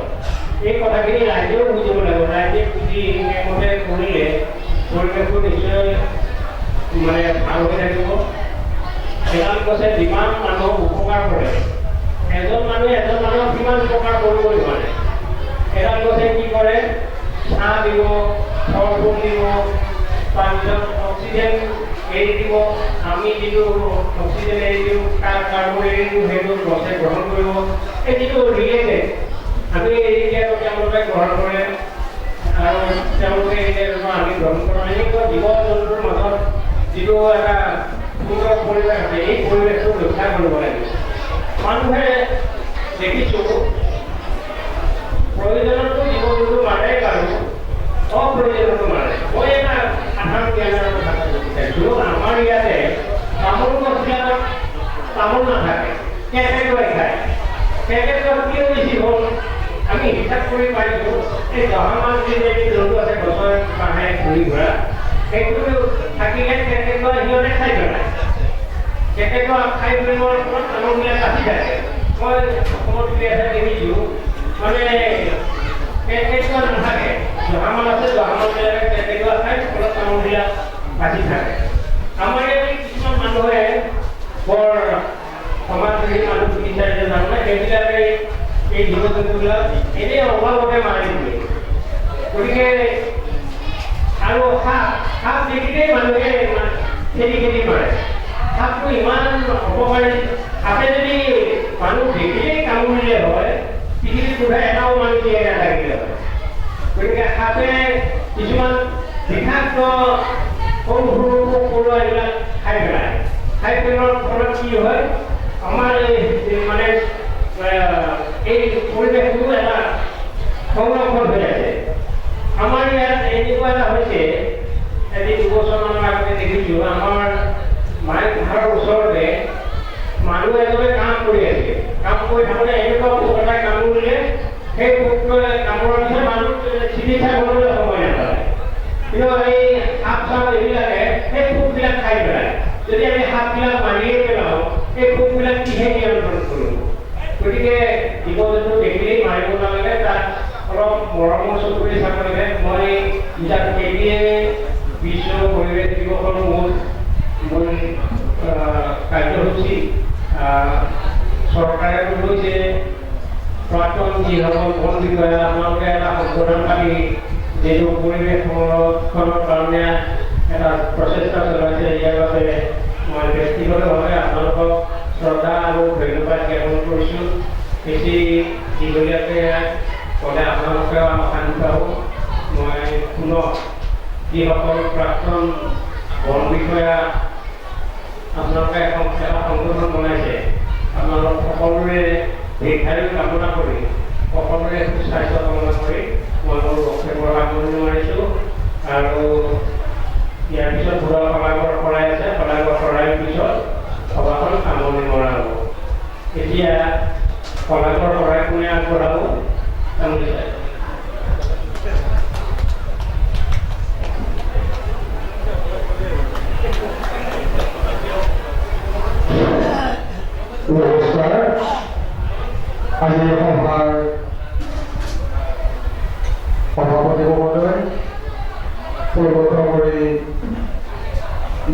এই কথাখিনি ৰাইজেও বুজিব লাগিব। ৰাইজে বুজি সেইমতে কৰিলে পৰিৱেশটো নিশ্চয় মানে ভাল হৈ থাকিব। এডাল গছে যিমান মানুহক উপকাৰ কৰে, এজন মানুহে কিমান উপকাৰ কৰিব নোৱাৰে। এডাল গছে কি কৰে, ছাঁ দিব, ফল ফুল দিব, তাৰপিছত অক্সিজেন এৰি দিব। আমি যিটো অক্সিজেন এৰি দিওঁ, কাৰ্বন এৰি দিওঁ, সেইটো গছে গ্ৰহণ কৰিব। এই যিটো ৰিলেটেড, আমি এৰি দিয়াটো তেওঁলোকে গ্ৰহণ কৰে আৰু তেওঁলোকে এৰি দিয়াটো আমি গ্ৰহণ কৰোঁ। এনেকুৱা জীৱ জন্তুৰ মাজত যিটো এটা সুন্দৰ পৰিৱেশ আছে, এই পৰিৱেশটো ৰক্ষা কৰিব লাগিব। মানুহে দেখিছোঁ প্ৰয়োজনতো জীৱ জন্তু মাৰে বাৰু, অপ্ৰয়োজনতো মাৰে। মই এটা সাধাৰণ জ্ঞানৰ কথা ক'ব বিচাৰিছোঁ। আমাৰ ইয়াতে তামোল গছবিলাকত তামোল নাথাকে, কেঁকেটুৱাই খায়। কেঁকেটুৱা কিয় বেছি হ'ল আমি হিচাপ কৰি পাইছোঁ, এই জহামাল যি জন্তু আছে গছৰ বাঁহে ঘূৰি ঘূৰা, সেইটো থাকিলে কেঁকেটুৱা সিহঁতে খাই পেলায়। কেঁকেটুৱা খাই পেলোৱাৰ ফলত তামোলবিলাক বাচি থাকে। মই অসমত এটা দেখিছোঁ, মানে কেঁকেটুৱা নাথাকে, জহামাল আছে, জহামালবিলাকে কেঁকেটুৱা খাই ফলত তামোলবিলাক বাচি থাকে। আমাৰ ইয়াত কিছুমান মানুহে বৰ সমাজসেৱী মানুহ বিচাৰিছে জানে, সেইবিলাকে এই জীৱ জন্তুবিলাক এনেই অভাৱতে মাৰি দিয়ে। গতিকে আৰু সাপ দেখিলেই মানুহে খেদি মাৰে। সাপটো ইমান অপকাৰী, সাপে যদি মানুহ দেখিলেই কামুৰিলে হয়, পৃথিৱীত বোধহয় এটাও মানুহ জীয়াই নাথাকিলে হয়। গতিকে সাপে কিছুমান বিষাক্ত সৰু সৰু পোক পৰুৱা এইবিলাক খাই পেলায়। খাই পেলোৱাৰ ফলত কি হয়, আমাৰ এই মানে এই পৰিৱেশটো এটা সংৰক্ষণ হৈ আছে। আমাৰ ইয়াত এনেকুৱা এটা হৈছে, এদিন 2 বছৰমানৰ আগতে দেখিছোঁ, আমাৰ মায়ে ঘৰৰ ওচৰতে মানুহ এজনে কাম কৰি আছে। কাম কৰি থাকোঁতে এনেকুৱা পোক এটাই কামুৰিলে, সেই পোকটোৱে কামোৰাৰ পিছত মানুহ চিকিৎসা কৰিবলৈ সময় নাপায়। কিন্তু এই সাপ চাপ এইবিলাকে সেই পোকবিলাক খাই পেলায়। যদি আমি সাপবিলাক মাৰিয়ে পেলাওঁ, এই পোকবিলাক কিহে নিয়ন্ত্ৰণ কৰোঁ? গতিকে জীৱ জন্তু দেখিলেই মাৰিব নালাগে, তাক অলপ মৰমৰ চকুৰে চাব লাগে। মই যাক কেবিয়ে বিশ্ব পৰিৱেশ দিৱসৰ মূল কাৰ্যসূচী চৰকাৰে লৈছে, প্ৰাক্তন যিসকল বন বিষয়া আপোনালোকে এটা সংশোধন পাতি যিটো পৰিৱেশ সংৰক্ষণৰ কাৰণে এটা প্ৰচেষ্টা চলাইছে, ইয়াৰ বাবে মই ব্যক্তিগতভাৱে আপোনালোকক শ্ৰদ্ধা আৰু ধন্যবাদ জ্ঞাপন কৰিছোঁ। বেছি দীঘলীয়াকৈ ক'লে আপোনালোকে অশান্তি পাব। মই পুনৰ যিসকল প্ৰাক্তন বন বিষয়া আপোনালোকে এখন এটা সংগঠন বনাইছে, আপোনালোক সকলোৰে দীৰ্ঘায়ু কামনা কৰি, সকলোৰে সুস্বাস্থ্য কামনা কৰি মই মোৰ বক্তব্য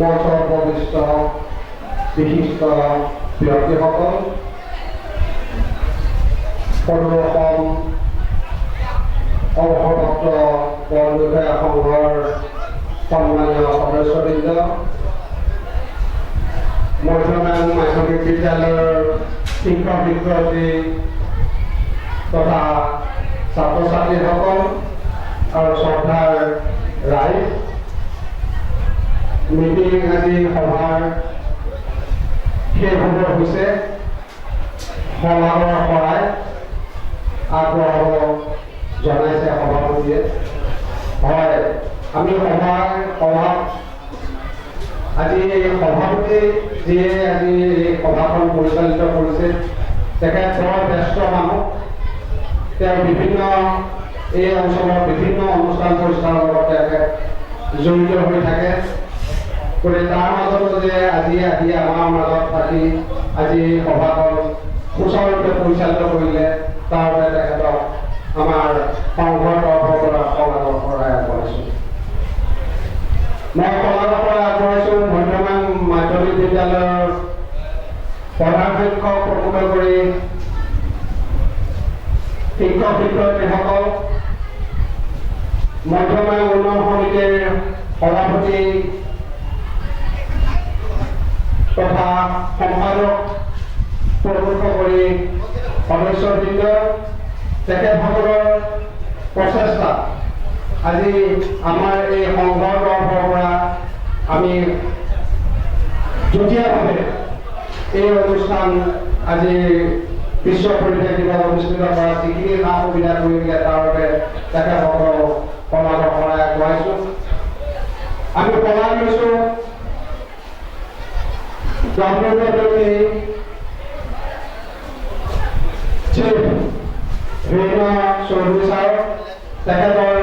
মঞ্চত উপবিষ্ট বিশিষ্ট ব্যক্তিসকল, সদৌ অসম অৱসৰপ্ৰাপ্ত বন বিষয়া সংঘৰ সন্মানীয় সদস্যবৃন্দ, মধ্যমান মাধ্যমিক বিদ্যালয়ৰ শিক্ষক শিক্ষয়িত্ৰী তথা ছাত্ৰ ছাত্ৰীসকল আৰু শ্ৰদ্ধাৰ ৰাইজ, মিটিং আজি সভাৰ শেষ হ'ব হৈছে। সমাগমৰ শৰাই আগবঢ়াব জনাইছে সভাপতিয়ে। হয়, আমি আজি সভাপতি যিয়ে আজি এই সভাখন পৰিচালিত কৰিছে, তেখেত বৰ ব্যস্ত মানুহ। তেওঁ এই অঞ্চলৰ বিভিন্ন অনুষ্ঠান প্ৰতিষ্ঠানৰ লগত তেখেত জড়িত হৈ থাকে। গতিকে তাৰ মাজতো যে আজি আহি আমাৰ মাজত থাকি আজি সভাখন সুচাৰুৰূপে পৰিচালিত কৰিলে, তাৰ বাবে তেখেতক আমাৰ সংঘৰ তৰফৰ পৰা সমাগৰ শৰাই আগবঢ়াইছোঁ। মই সমাগৰ শৰাই আগবঢ়াইছোঁ মধ্যমান মাধ্যমিক বিদ্যালয়ৰ প্ৰধান শিক্ষক প্ৰমুখ কৰি শিক্ষক শিক্ষয়িত্ৰীসকল, মধ্যমান উন্নয়ন সমিতিৰ সভাপতি তথা সম্পাদক প্ৰমুখ কৰি সদস্যবৃন্দ, তেখেতসকলৰ প্ৰচেষ্টা আজি আমাৰ এই সংঘৰ তৰফৰ পৰা আমি যুটীয়াভাৱে এই অনুষ্ঠান আজি বিশ্ব পৰিৱেশ দিৱস অনুষ্ঠিত কৰা যিখিনি সা সুবিধা কৰি দিয়ে তাৰ বাবে তেখেতসকলক সমাজৰ শৰাই আগবঢ়াইছোঁ। আমি শৰাই লৈছোঁ তেখেতৰ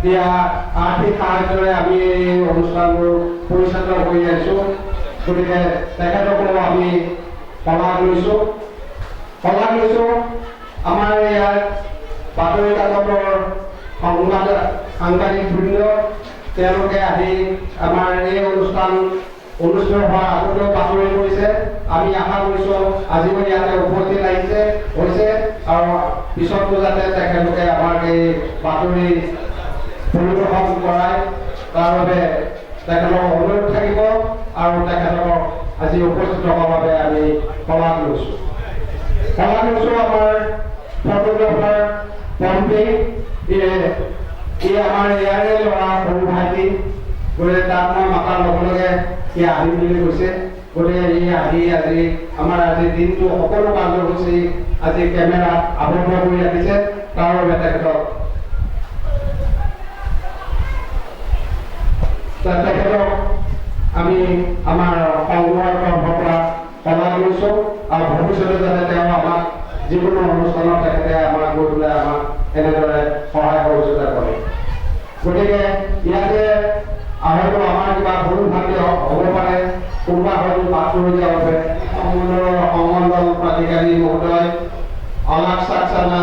দিয়া আৰ্থিক সাহায্যৰে আমি এই অনুষ্ঠানবোৰ পৰিচালিত কৰি আহিছোঁ। গতিকে তেখেতকো আমি শলাগ লৈছোঁ। আমাৰ ইয়াত বাতৰি কাকতৰ সাংবাদিক বৃন্দ, তেওঁলোকে আহি আমাৰ এই অনুষ্ঠান অনুষ্ঠিত হোৱাৰ আগতেও বাতৰি কৰিছে। আমি আশা কৰিছোঁ আজিও ইয়াতে উপস্থিত হৈছে আৰু পিছতো যাতে তেখেতলোকে আমাক এই বাতৰি পৰিৱেশন কৰাই, তাৰ বাবে তেখেতক অনুৰোধ থাকিব আৰু তেখেতক আজি উপস্থিত হোৱাৰ বাবে আমি শলাগ লৈছোঁ। আমাৰ ফটোগ্ৰাফাৰ পম্পী, আমাৰ ইয়াৰে ল'ৰা সৰু ভাইটি। গতিকে তাক মই মাতাৰ লগে লগে সি আহিম বুলি কৈছে। গতিকে ই আহি আজি আমাৰ আজি দিনটো সকলো কাৰ্যসূচী আজি কেমেৰাত আবদ্ধ কৰি ৰাখিছে। তাৰ বাবে তেখেতক আমি আমাৰ সংঘৰ তৰফৰ পৰা শলাগ লৈছোঁ আৰু ভৱিষ্যতে যাতে তেওঁ আমাক যিকোনো অনুষ্ঠানত তেখেতে আমাক গৈ পেলাই আমাক এনেদৰে সহায় সহযোগিতা কৰে। গতিকে ইয়াতে হয়তো আমাৰ কিবা ভুল ভ্ৰান্তি হ'ব পাৰে, কোনোবা হয়তো পাঠ কৰি যাব পাৰে। সংমণ্ডল প্ৰাধিকাৰী মহোদয় অলাক চাকচানা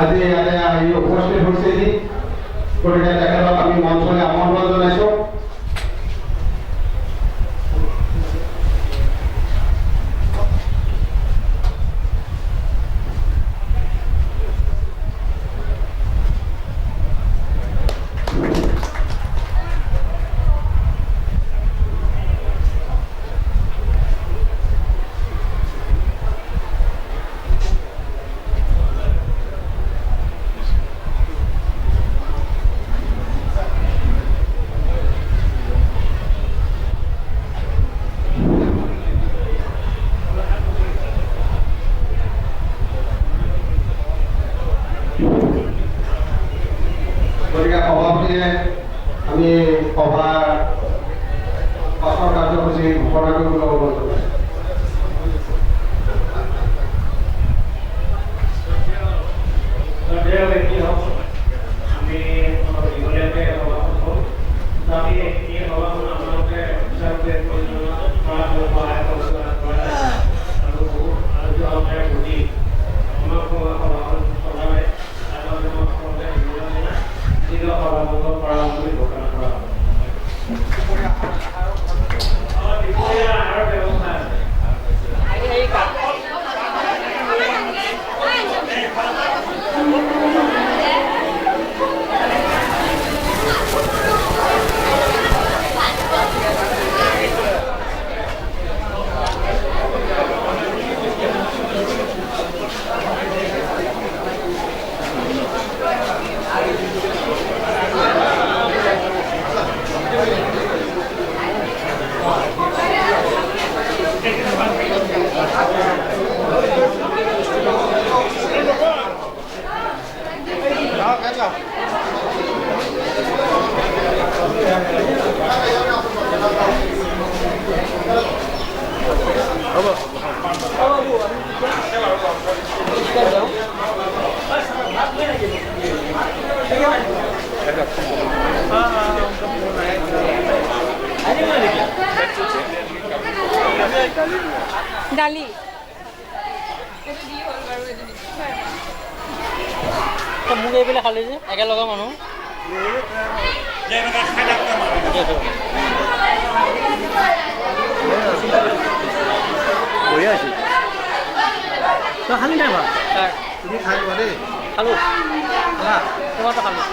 আজি ইয়াতে আহি উপস্থিত হৈছেহি। গতিকে তেখেতক আমি মঞ্চলৈ আমন্ত্ৰণ জনাইছোঁ। গতিকে সভাপতিয়ে আমি সভাৰ পাছৰ কাৰ্যসূচী ঘোষণা কৰিবলৈ অনুৰোধ জনাইছোঁ। Gracias. দালি মোক এইবিলাক খালি যে একেলগে মানুহ বঢ়িয়া আছে তই খালি নাই ভাত তাক তুমি খাই লোৱা দেই খালোঁ খালা তোমাৰটো খালোঁ